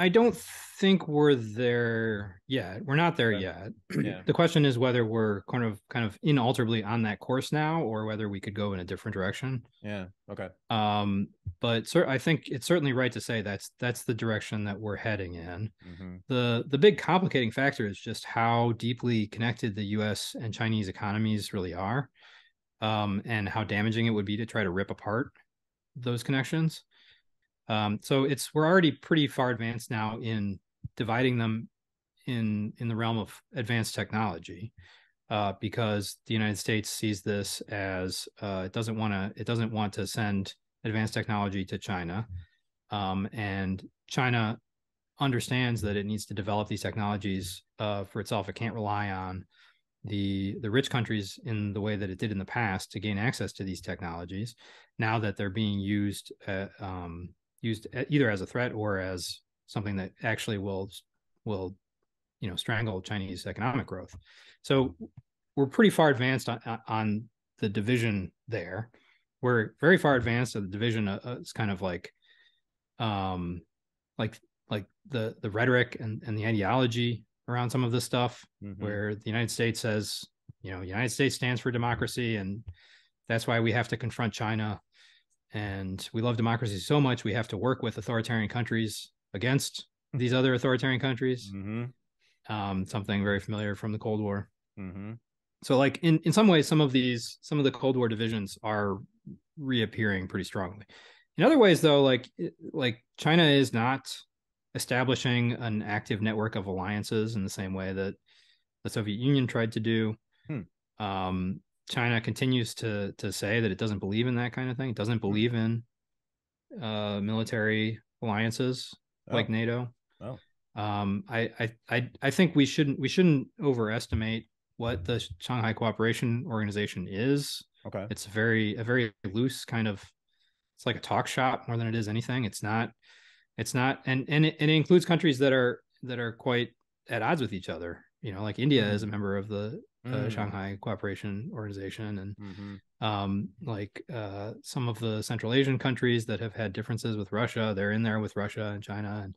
don't think we're there yet. We're not there yet. Yeah. The question is whether we're kind of inalterably on that course now, or whether we could go in a different direction. Yeah. Okay. But I think it's certainly right to say that's the direction that we're heading in. Mm-hmm. The big complicating factor is just how deeply connected the U.S. and Chinese economies really are, and how damaging it would be to try to rip apart those connections. So we're already pretty far advanced now in dividing them in the realm of advanced technology, because the United States sees this as it doesn't want to send advanced technology to China, and China understands that it needs to develop these technologies for itself. It can't rely on the rich countries in the way that it did in the past to gain access to these technologies, now that they're being used either as a threat or as something that actually will strangle Chinese economic growth. So we're pretty far advanced on the division there. We're very far advanced at the division. It's kind of like the rhetoric and the ideology around some of this stuff, mm-hmm. where the United States says, the United States stands for democracy, and that's why we have to confront China. And we love democracy so much, we have to work with authoritarian countries against these other authoritarian countries. Mm-hmm. Something very familiar from the Cold War. Mm-hmm. So, like in some ways, some of the Cold War divisions are reappearing pretty strongly. In other ways, though, like China is not establishing an active network of alliances in the same way that the Soviet Union tried to do. China continues to say that it doesn't believe in that kind of thing. It doesn't believe in military alliances like NATO. I think we shouldn't overestimate what the Shanghai Cooperation Organization is. Okay, it's a very loose kind of. It's like a talk shop more than it is anything. It's not, and it includes countries that are quite at odds with each other. Like India is a member of the Shanghai Cooperation Organization, and some of the Central Asian countries that have had differences with Russia, they're in there with Russia and China,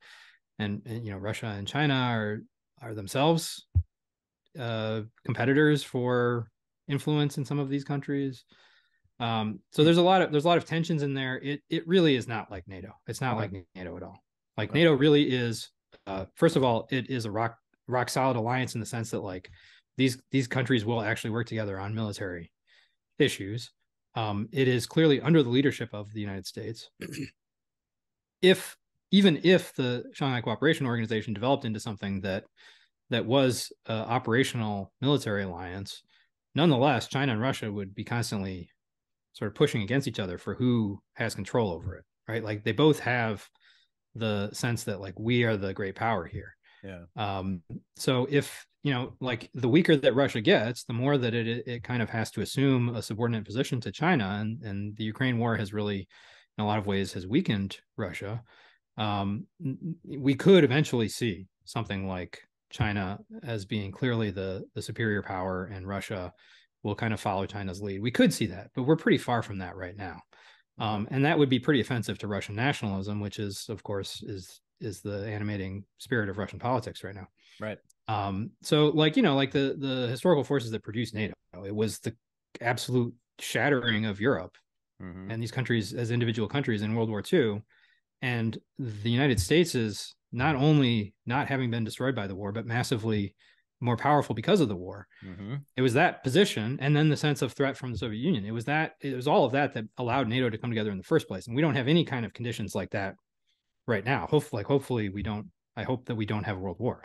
and Russia and China are themselves competitors for influence in some of these countries. So there's a lot of tensions in there. It really is not like NATO. It's not like NATO at all. Like NATO really is. First of all, it is a rock solid alliance in the sense that like these countries will actually work together on military issues. It is clearly under the leadership of the United States. Even if the Shanghai Cooperation Organization developed into something that was operational military alliance, nonetheless, China and Russia would be constantly sort of pushing against each other for who has control over it, right? Like they both have the sense that like we are the great power here. Yeah. So if like the weaker that Russia gets, the more that it kind of has to assume a subordinate position to China, and the Ukraine war has really, in a lot of ways, has weakened Russia. We could eventually see something like China as being clearly the superior power, and Russia will kind of follow China's lead. We could see that, but we're pretty far from that right now. And that would be pretty offensive to Russian nationalism, which is, of course, is the animating spirit of Russian politics right now. Right. So like the historical forces that produced NATO, it was the absolute shattering of Europe and these countries as individual countries in World War II. And the United States is not only not having been destroyed by the war, but massively more powerful because of the war. It was that position, and then the sense of threat from the Soviet Union. It was all of that allowed NATO to come together in the first place. And we don't have any kind of conditions like that right now. Hopefully we don't. I hope that we don't have a world war.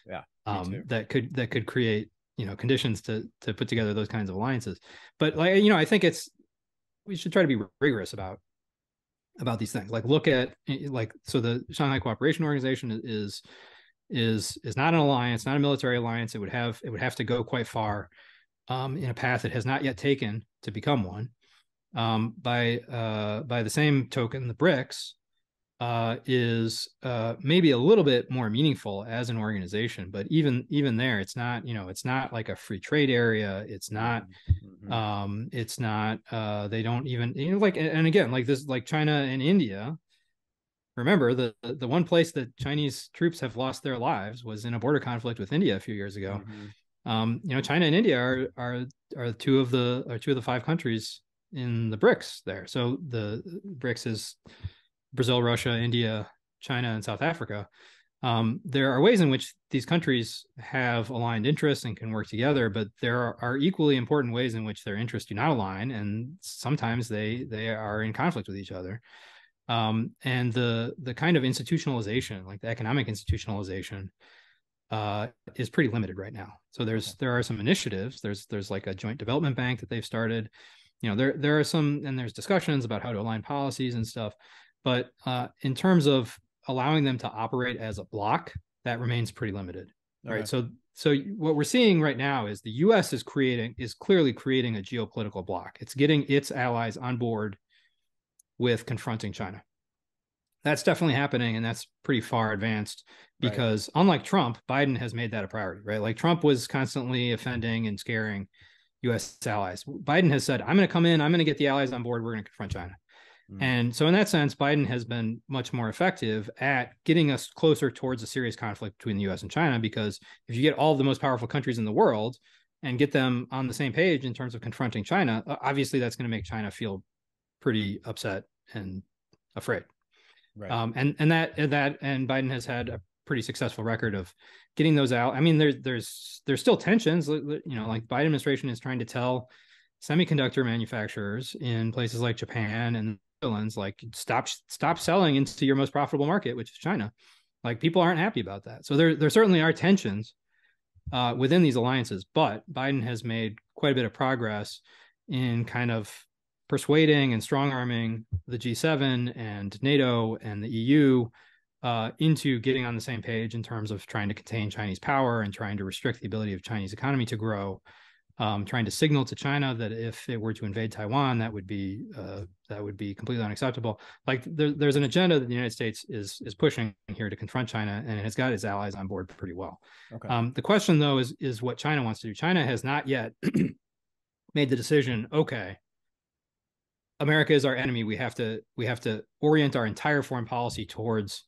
Yeah. That could create conditions to put together those kinds of alliances. But I think we should try to be rigorous about about these things. Like look at so the Shanghai Cooperation Organization is not an alliance, not a military alliance. It would have to go quite far in a path it has not yet taken to become one. By the same token, the BRICS is maybe a little bit more meaningful as an organization, but even there, it's not, it's not like a free trade area. It's not, it's not, they don't even, like, and again, like this, like China and India, remember the one place that Chinese troops have lost their lives was in a border conflict with India a few years ago. China and India are two of the five countries in the BRICS there. So the BRICS is Brazil, Russia, India, China, and South Africa. There are ways in which these countries have aligned interests and can work together, but there are equally important ways in which their interests do not align, and sometimes they are in conflict with each other. And the kind of institutionalization, like the economic institutionalization, is pretty limited right now. So there are some initiatives. There's like a joint development bank that they've started. There are some, and there's discussions about how to align policies and stuff. But in terms of allowing them to operate as a bloc, that remains pretty limited. Okay. Right. So what we're seeing right now is the U.S. is clearly creating a geopolitical bloc. It's getting its allies on board with confronting China. That's definitely happening, and that's pretty far advanced because unlike Trump, Biden has made that a priority, right? Like Trump was constantly offending and scaring U.S. allies. Biden has said, I'm going to come in, I'm going to get the allies on board, we're going to confront China. And so in that sense, Biden has been much more effective at getting us closer towards a serious conflict between the U.S. and China, because if you get all the most powerful countries in the world and get them on the same page in terms of confronting China, obviously that's going to make China feel pretty upset and afraid. Right. And Biden has had a pretty successful record of getting those out. I mean, there's still tensions, like Biden administration is trying to tell semiconductor manufacturers in places like Japan and Netherlands, like stop selling into your most profitable market, which is China. Like people aren't happy about that. So there certainly are tensions within these alliances, but Biden has made quite a bit of progress in kind of persuading and strong-arming the G7 and NATO and the EU into getting on the same page in terms of trying to contain Chinese power and trying to restrict the ability of Chinese economy to grow, trying to signal to China that if it were to invade Taiwan, that would be completely unacceptable. Like there's an agenda that the United States is pushing here to confront China, and it has got its allies on board pretty well. Okay. The question though is what China wants to do. China has not yet made the decision, okay, America is our enemy. We have to orient our entire foreign policy towards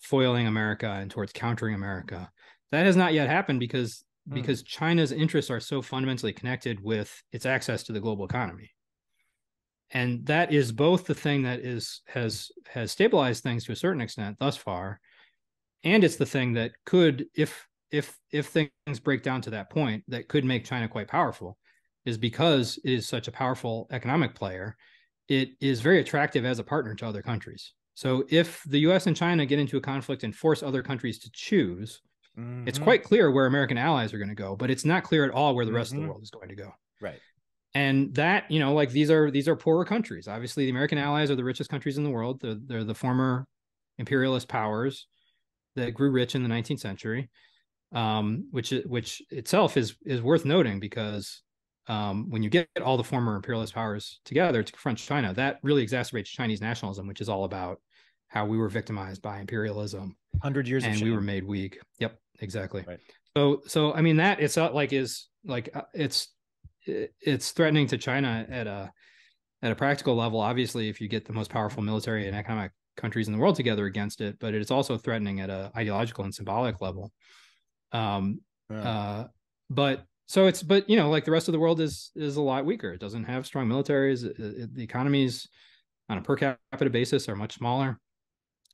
foiling America and towards countering America. That has not yet happened because China's interests are so fundamentally connected with its access to the global economy. And that is both the thing that has stabilized things to a certain extent thus far, and it's the thing that could, if things break down to that point, that could make China quite powerful, is because it is such a powerful economic player. It is very attractive as a partner to other countries. So if the US and China get into a conflict and force other countries to choose, it's quite clear where American allies are going to go, but it's not clear at all where the rest of the world is going to go. Right. And that, like these are poorer countries. Obviously, the American allies are the richest countries in the world. They're the former imperialist powers that grew rich in the 19th century, which itself is worth noting because when you get all the former imperialist powers together to confront China, that really exacerbates Chinese nationalism, which is all about how we were victimized by imperialism. 100 years and we were made weak. Yep, exactly. Right. So I mean that it's threatening to China at a practical level. Obviously, if you get the most powerful military and economic countries in the world together against it, but it's also threatening at an ideological and symbolic level. But like the rest of the world is a lot weaker. It doesn't have strong militaries. The economies on a per capita basis are much smaller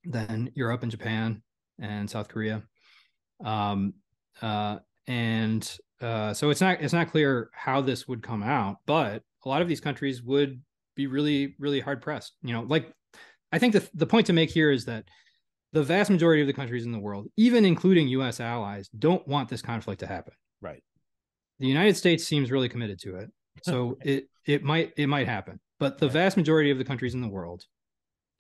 than Europe and Japan and South Korea. So it's not clear how this would come out, but a lot of these countries would be really, really hard pressed. I think the point to make here is that the vast majority of the countries in the world, even including US allies, don't want this conflict to happen. Right. The United States seems really committed to it. So it might happen. But the vast majority of the countries in the world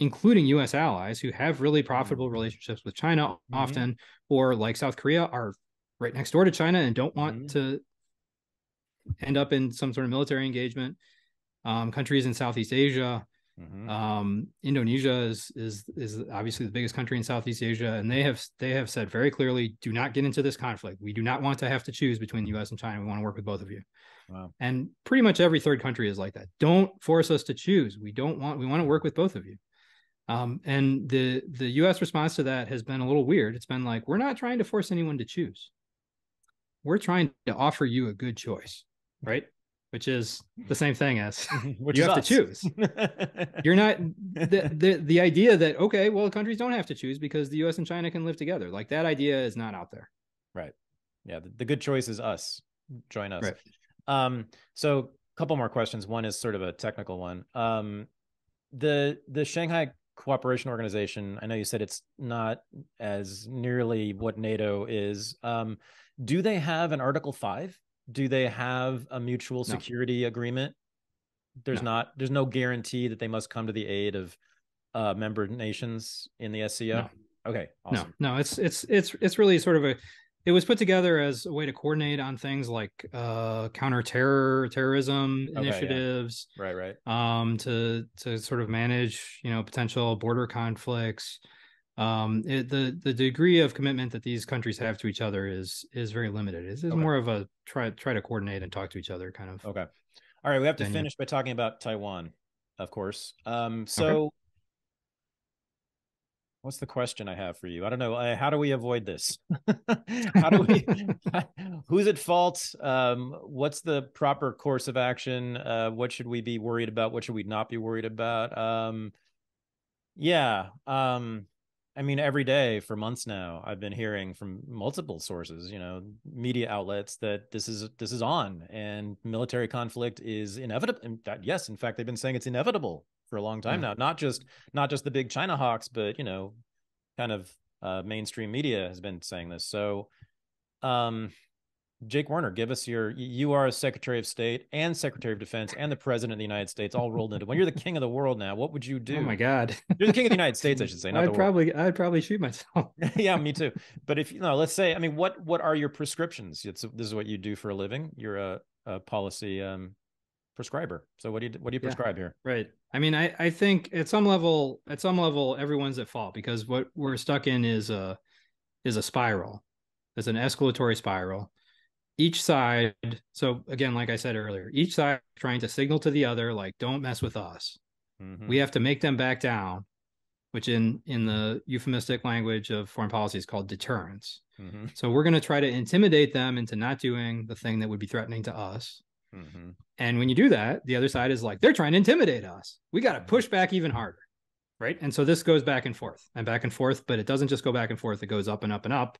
including U.S. allies who have really profitable relationships with China often, or like South Korea, are right next door to China and don't want to end up in some sort of military engagement. Countries in Southeast Asia, Indonesia is obviously the biggest country in Southeast Asia, and they have said very clearly, do not get into this conflict. We do not want to have to choose between the U.S. and China. We want to work with both of you. Wow. And pretty much every third country is like that. Don't force us to choose. We want to work with both of you. And the U.S. response to that has been a little weird. It's been like, we're not trying to force anyone to choose. We're trying to offer you a good choice, right? Which is the same thing as you have to choose. You're not the idea that, okay, well, countries don't have to choose because the U.S. and China can live together. Like, that idea is not out there. Right. Yeah. The good choice is us. Join us. Right. So a couple more questions. One is sort of a technical one. The Shanghai Cooperation Organization, I know you said it's not as nearly what NATO is. Do they have an Article 5? Do they have a mutual security agreement? There's no guarantee that they must come to the aid of member nations in the SCO. No. Okay, awesome. No, it's really sort of it was put together as a way to coordinate on things like terrorism initiatives, right, to sort of manage potential border conflicts. The degree of commitment that these countries have to each other is very limited. It's more of a try to coordinate and talk to each other kind of. Okay. All right. We have to finish by talking about Taiwan, of course. What's the question I have for you? I don't know. How do we avoid this? Who's at fault? What's the proper course of action? What should we be worried about? What should we not be worried about? I mean, every day for months now, I've been hearing from multiple sources, media outlets, that this is on, and military conflict is inevitable. And yes, in fact, they've been saying it's inevitable for a long time now. Not just the big China hawks, but kind of mainstream media has been saying this. So, Jake Werner, give us you are a Secretary of State and Secretary of Defense and the President of the United States all rolled into one. You're the king of the world now. What would you do? Oh my God. You're the king of the United States, I should say. I'd probably shoot myself. Yeah, me too. But if let's say, I mean, what are your prescriptions? This is what you do for a living. You're a policy prescriber. So what do you prescribe here? Right. I mean, I think at some level, everyone's at fault, because what we're stuck in is a spiral. It's an escalatory spiral. Each side, so again, like I said earlier, each side trying to signal to the other, like, don't mess with us. We have to make them back down, which in the euphemistic language of foreign policy is called deterrence. So we're going to try to intimidate them into not doing the thing that would be threatening to us. And when you do that, the other side is like, they're trying to intimidate us. We got to push back even harder. Right. And so this goes back and forth, but it doesn't just go back and forth. It goes up and up and up,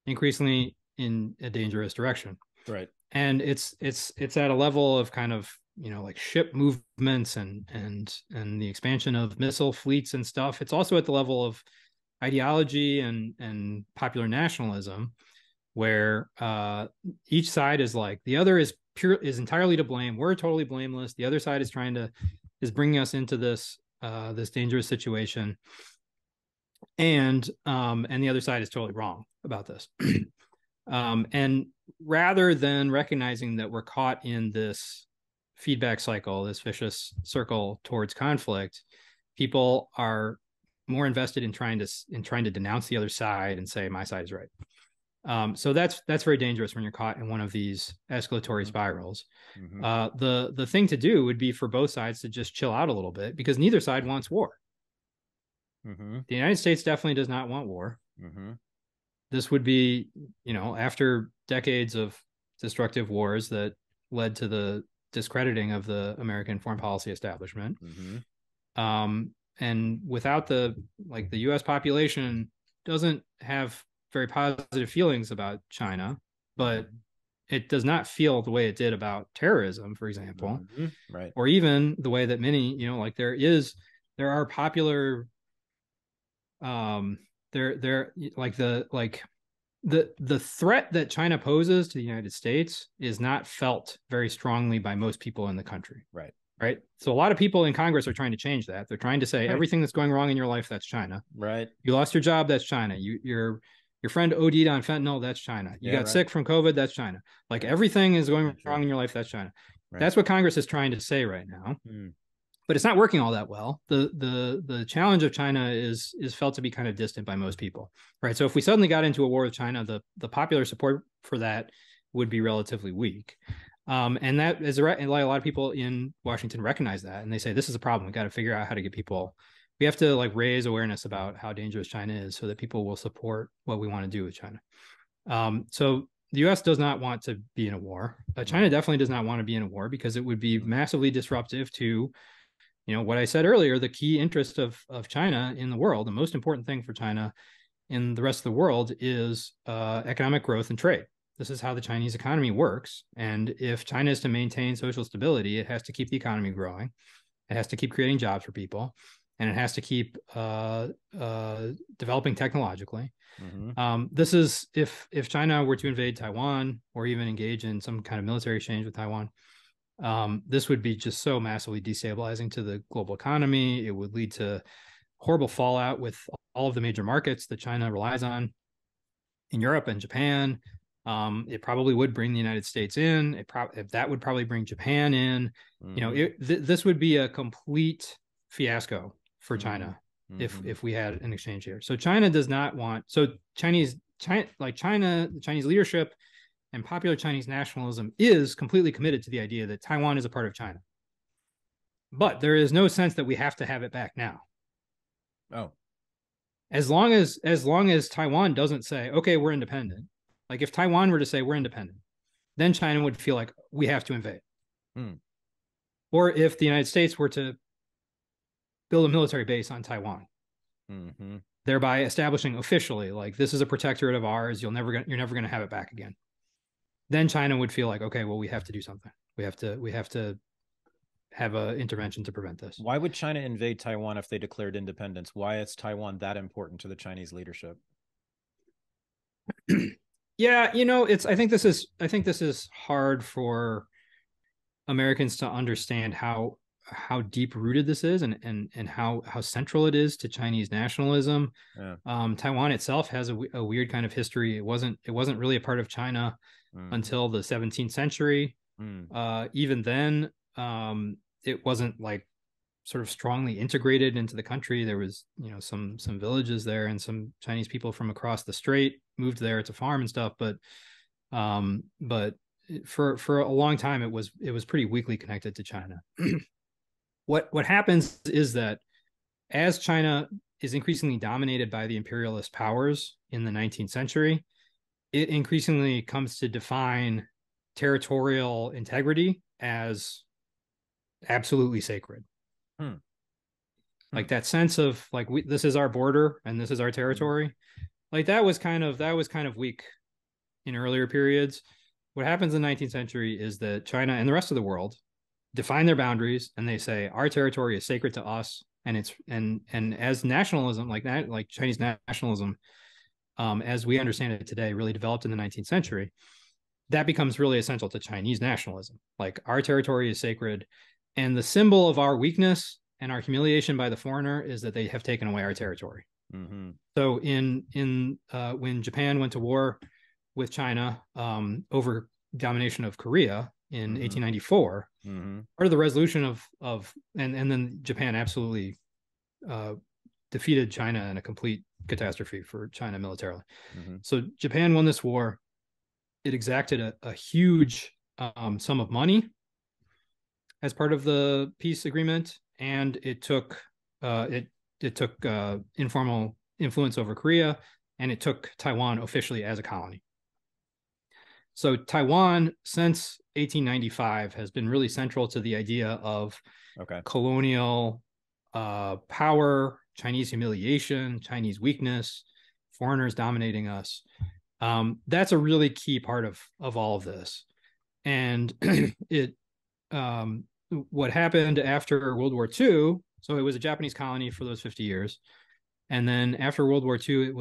increasingly in a dangerous direction. Right. And it's at a level of kind of, like ship movements and the expansion of missile fleets and stuff. It's also at the level of ideology and popular nationalism, where each side is like, the other is entirely to blame. We're totally blameless. The other side is bringing us into this dangerous situation. And the other side is totally wrong about this. And rather than recognizing that we're caught in this feedback cycle, this vicious circle towards conflict, people are more invested in trying to denounce the other side and say, my side is right. So that's very dangerous when you're caught in one of these escalatory spirals. The thing to do would be for both sides to just chill out a little bit, because neither side wants war. The United States definitely does not want war. This would be, after decades of destructive wars that led to the discrediting of the American foreign policy establishment. And without the U.S. population doesn't have very positive feelings about China, but it does not feel the way it did about terrorism, for example, right? Or even the way that many, there are popular, the threat that China poses to the United States is not felt very strongly by most people in the country. Right. right? So a lot of people in Congress are trying to change that. They're trying to say everything that's going wrong in your life, that's China. Right. You lost your job, that's China. Your friend OD'd on fentanyl, that's China. You got sick from COVID, that's China. Like everything is going wrong in your life, that's China. Right. That's what Congress is trying to say right now. But it's not working all that well. The challenge of China is felt to be kind of distant by most people, right? So if we suddenly got into a war with China, the popular support for that would be relatively weak. And that is a lot of people in Washington recognize that, and they say this is a problem. We got to figure out how to get people. We have to like raise awareness about how dangerous China is, so that people will support what we want to do with China. So the U.S. does not want to be in a war. China definitely does not want to be in a war because it would be massively disruptive to, what I said earlier, the key interest of China in the world. The most important thing for China in the rest of the world is economic growth and trade. This is how the Chinese economy works. And if China is to maintain social stability, it has to keep the economy growing. It has to keep creating jobs for people. And it has to keep developing technologically. This is if China were to invade Taiwan or even engage in some kind of military exchange with Taiwan, this would be just so massively destabilizing to the global economy. It would lead to horrible fallout with all of the major markets that China relies on in Europe and Japan. It probably would bring the United States in. That would probably bring Japan in. This would be a complete fiasco for China if we had an exchange here. So China does not want. So the Chinese leadership and popular Chinese nationalism is completely committed to the idea that Taiwan is a part of China. But there is no sense that we have to have it back now. Oh. As long as Taiwan doesn't say, okay, we're independent. Like if Taiwan were to say we're independent, then China would feel like we have to invade. Or if the United States were to build a military base on Taiwan, thereby establishing officially, like this is a protectorate of ours. You're never going to have it back again. Then China would feel like, okay, well, we have to do something. We have to have an intervention to prevent this. Why would China invade Taiwan if they declared independence? Why is Taiwan that important to the Chinese leadership? Yeah, I think this is hard for Americans to understand how deep rooted this is and how central it is to Chinese nationalism. Taiwan itself has a weird kind of history. It wasn't really a part of China until the 17th century. Even then, it wasn't like sort of strongly integrated into the country. There was, some villages there, and some Chinese people from across the strait moved there to farm and stuff. But for a long time, it was pretty weakly connected to China. What happens is that as China is increasingly dominated by the imperialist powers in the 19th century, it increasingly comes to define territorial integrity as absolutely sacred. Like that sense of like this is our border and this is our territory. Like that was kind of weak in earlier periods. What happens in the 19th century is that China and the rest of the world define their boundaries, and they say our territory is sacred to us, and it's and as nationalism, like Chinese nationalism, as we understand it today, really developed in the 19th century. That becomes really essential to Chinese nationalism. Like our territory is sacred, and the symbol of our weakness and our humiliation by the foreigner is that they have taken away our territory. So when Japan went to war with China over domination of Korea in 1894, part of the resolution of and then Japan absolutely defeated China in a complete catastrophe for China militarily. So Japan won this war. It exacted a huge sum of money as part of the peace agreement, and it took informal influence over Korea, and it took Taiwan officially as a colony. So Taiwan, since 1895, has been really central to the idea of colonial power, Chinese humiliation, Chinese weakness, foreigners dominating us. That's a really key part of all of this. And what happened after World War II, so it was a Japanese colony for those 50 years. And then after World War II,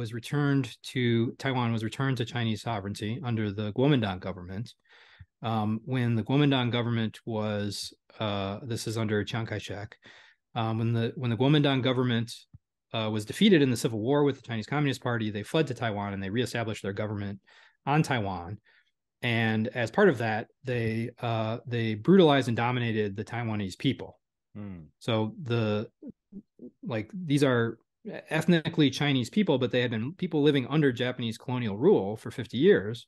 Taiwan was returned to Chinese sovereignty under the Kuomintang government. when the Kuomintang government was, this is under Chiang Kai-shek, when the Kuomintang government was defeated in the civil war with the Chinese Communist Party, they fled to Taiwan and they reestablished their government on Taiwan. And as part of that, they brutalized and dominated the Taiwanese people. So these are ethnically Chinese people, but they had been people living under Japanese colonial rule for 50 years.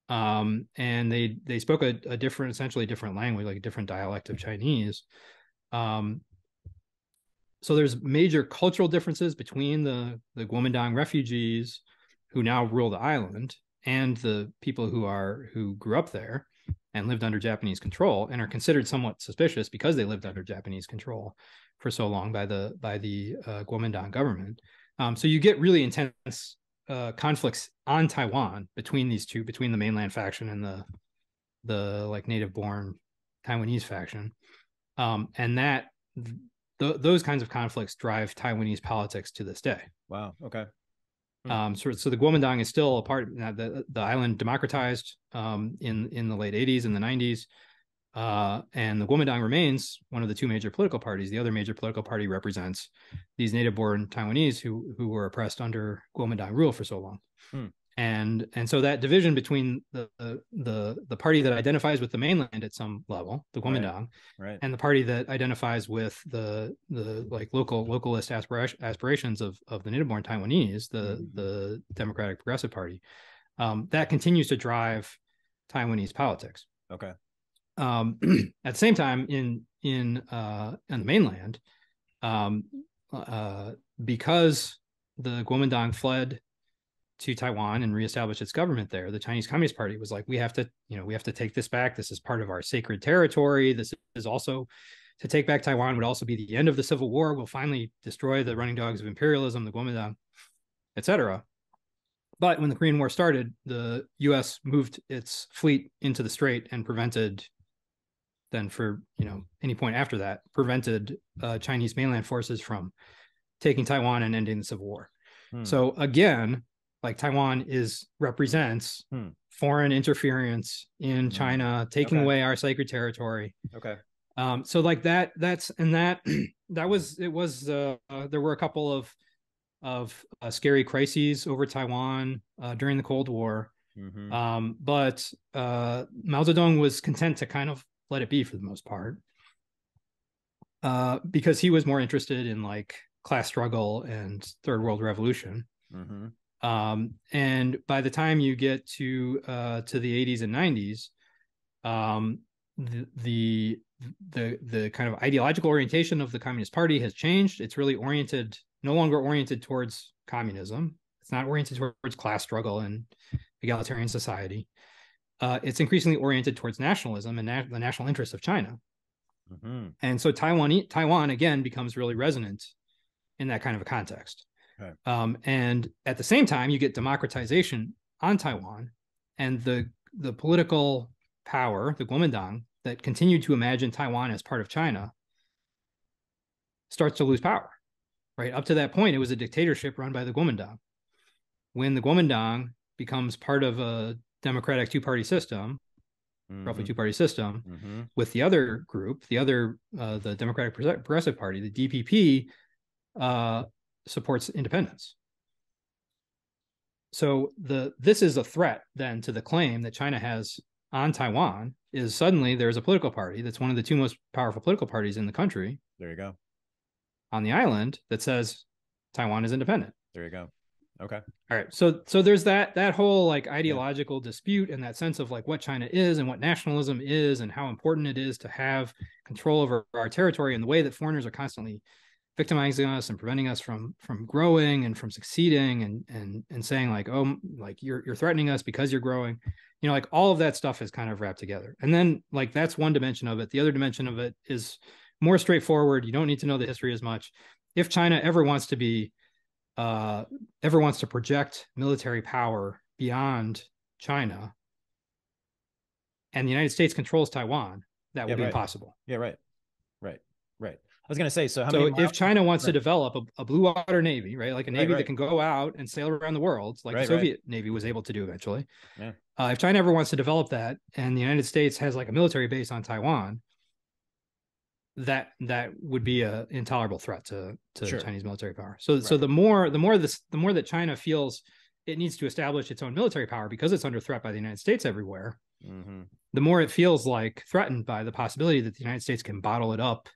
And they spoke a different, essentially different language, like a different dialect of Chinese. So there's major cultural differences between the Kuomintang refugees who now rule the island and the people who grew up there and lived under Japanese control and are considered somewhat suspicious because they lived under Japanese control for so long by the Kuomintang government. So you get really intense conflicts on Taiwan between these two, between the mainland faction and the like native-born Taiwanese faction, and that those kinds of conflicts drive Taiwanese politics to this day. Wow. Okay. So the Kuomintang is still a part. The island democratized in the late 80s and the 90s, and the Kuomintang remains one of the two major political parties. The other major political party represents these native-born Taiwanese who were oppressed under Kuomintang rule for so long. And so that division between the party that identifies with the mainland at some level, the Kuomintang, right, and the party that identifies with the like localist aspirations of the native-born Taiwanese, the Democratic Progressive Party, that continues to drive Taiwanese politics. Okay. At the same time, in on the mainland, because the Kuomintang fled to Taiwan and reestablished its government there, the Chinese Communist Party was like, we have to take this back. This is part of our sacred territory. This is also, to take back Taiwan would also be the end of the Civil War. We'll finally destroy the running dogs of imperialism, the Kuomintang, etc. But when the Korean War started, the U.S. moved its fleet into the strait and prevented, then for any point after that, prevented Chinese mainland forces from taking Taiwan and ending the Civil War. So again, like Taiwan represents foreign interference in China, taking away our sacred territory. Okay. So like that was there were a couple of scary crises over Taiwan during the Cold War. But Mao Zedong was content to kind of let it be for the most part, because he was more interested in like class struggle and third world revolution. And by the time you get to the 80s and 90s, the kind of ideological orientation of the Communist Party has changed. It's really no longer oriented towards communism. It's not oriented towards class struggle and egalitarian society. It's increasingly oriented towards nationalism and the national interests of China. And so Taiwan again becomes really resonant in that kind of a context. And at the same time, you get democratization on Taiwan, and the political power, the Kuomintang, that continued to imagine Taiwan as part of China, starts to lose power. Right up to that point, it was a dictatorship run by the Kuomintang. When the Kuomintang becomes part of a democratic two-party system, roughly two-party system, with the other group, the Democratic Progressive Party, the DPP, supports independence. So this is a threat then to the claim that China has on Taiwan, is suddenly there's a political party that's one of the two most powerful political parties in the country. There you go. On the island that says Taiwan is independent. There you go. Okay. All right. So there's that whole like ideological dispute and that sense of like what China is and what nationalism is and how important it is to have control over our territory, and the way that foreigners are constantly victimizing us and preventing us from growing and from succeeding, and saying like, oh, like you're threatening us because you're growing, like all of that stuff is kind of wrapped together. And then like that's one dimension of it. The other dimension of it is more straightforward. You don't need to know the history as much. If China ever wants to project military power beyond China, and the United States controls Taiwan, that will be impossible. Yeah, right. I was going to say, so if China wants to develop a blue water navy, right, like a navy that can go out and sail around the world, like the Soviet Navy was able to do eventually, If China ever wants to develop that, and the United States has like a military base on Taiwan, that would be an intolerable threat to Sure. Chinese military power. So the more that China feels it needs to establish its own military power because it's under threat by the United States everywhere, the more it feels like threatened by the possibility that the United States can bottle it up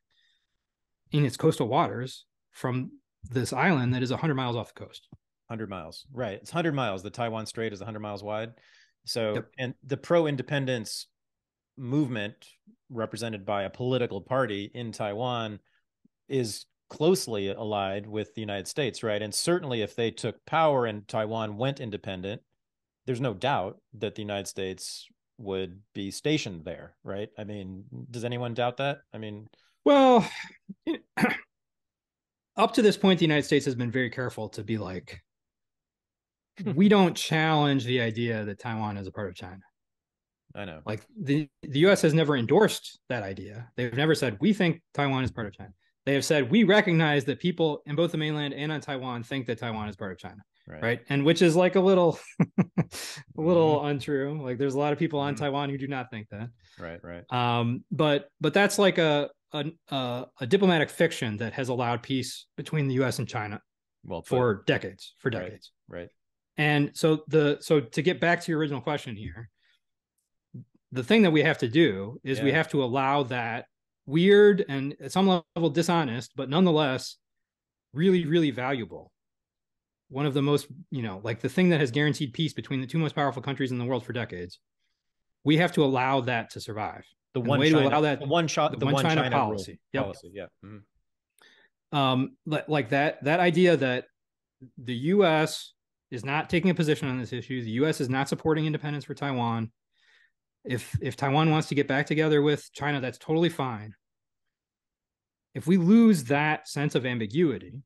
in its coastal waters from this island that is 100 miles off the coast. 100 miles, right? It's 100 miles. The Taiwan Strait is 100 miles wide. So, and the pro-independence movement, represented by a political party in Taiwan, is closely allied with the United States, right? And certainly if they took power and Taiwan went independent, there's no doubt that the United States would be stationed there, right? I mean, does anyone doubt that? I mean, well, up to this point, the United States has been very careful to be like, we don't challenge the idea that Taiwan is a part of China. I know. Like the U.S. has never endorsed that idea. They've never said, we think Taiwan is part of China. They have said, we recognize that people in both the mainland and on Taiwan think that Taiwan is part of China. Right. And which is like a little untrue. Like there's a lot of people on Taiwan who do not think that. Right. But that's like a diplomatic fiction that has allowed peace between the U.S. and China for decades. Right. And so to get back to your original question here, the thing that we have to do is we have to allow that weird and at some level dishonest, but nonetheless really, really valuable. One of the most, like the thing that has guaranteed peace between the two most powerful countries in the world for decades. We have to allow that to survive. The one China policy. Policy. Yeah. Like that idea that the U.S. is not taking a position on this issue. The U.S. is not supporting independence for Taiwan. If Taiwan wants to get back together with China, that's totally fine. If we lose that sense of ambiguity,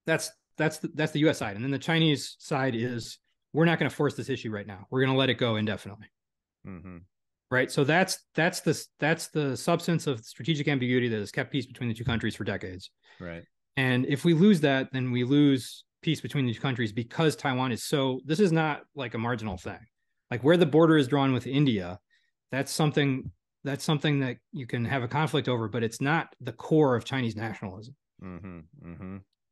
that's the U.S. side, and then the Chinese side is we're not going to force this issue right now. We're going to let it go indefinitely. Right. So that's the substance of strategic ambiguity that has kept peace between the two countries for decades. Right. And if we lose that, then we lose peace between the two countries because Taiwan is this is not like a marginal thing. Like where the border is drawn with India, that's something that you can have a conflict over, but it's not the core of Chinese nationalism.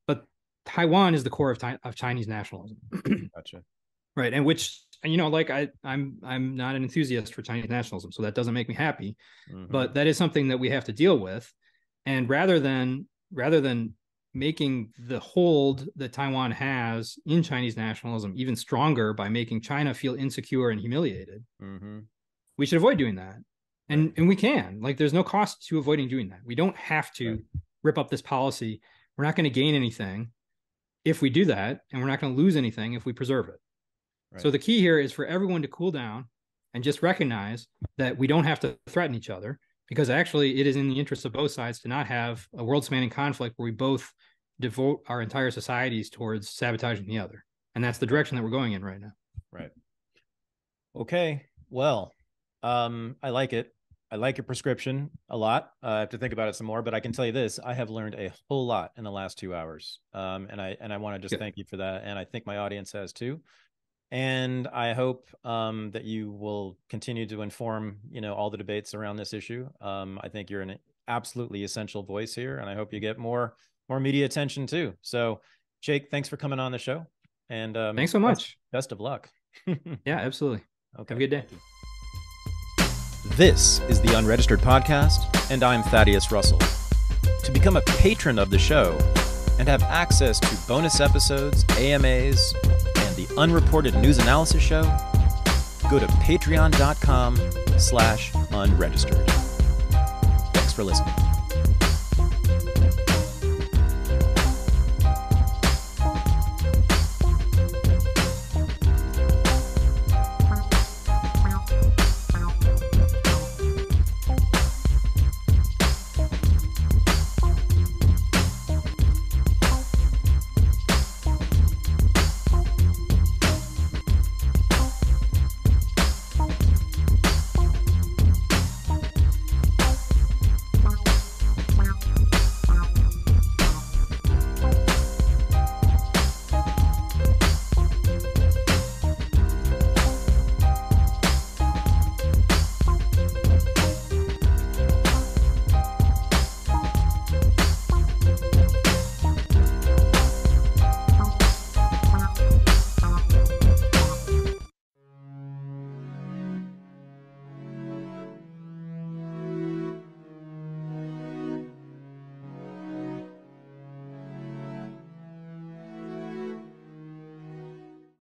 But Taiwan is the core of Chinese nationalism. Gotcha. Right. And which, like I'm not an enthusiast for Chinese nationalism, so that doesn't make me happy, but that is something that we have to deal with. And rather than making the hold that Taiwan has in Chinese nationalism even stronger by making China feel insecure and humiliated, we should avoid doing that. And we can. Like, there's no cost to avoiding doing that. We don't have to rip up this policy. We're not going to gain anything if we do that, and we're not going to lose anything if we preserve it. So the key here is for everyone to cool down and just recognize that we don't have to threaten each other, because actually it is in the interest of both sides to not have a world-spanning conflict where we both devote our entire societies towards sabotaging the other. And that's the direction that we're going in right now. Right. Okay. Well, I like it. I like your prescription a lot. I have to think about it some more, but I can tell you this: I have learned a whole lot in the last 2 hours. And I want to just thank you for that. And I think my audience has too. And I hope that you will continue to inform, all the debates around this issue. I think you're an absolutely essential voice here, and I hope you get more media attention too. So, Jake, thanks for coming on the show. And thanks so much. Best of luck. Yeah, absolutely. Okay. Have a good day. This is the Unregistered Podcast, and I'm Thaddeus Russell. To become a patron of the show and have access to bonus episodes, AMAs, and the Unreported News Analysis Show, go to patreon.com/unregistered. Thanks for listening.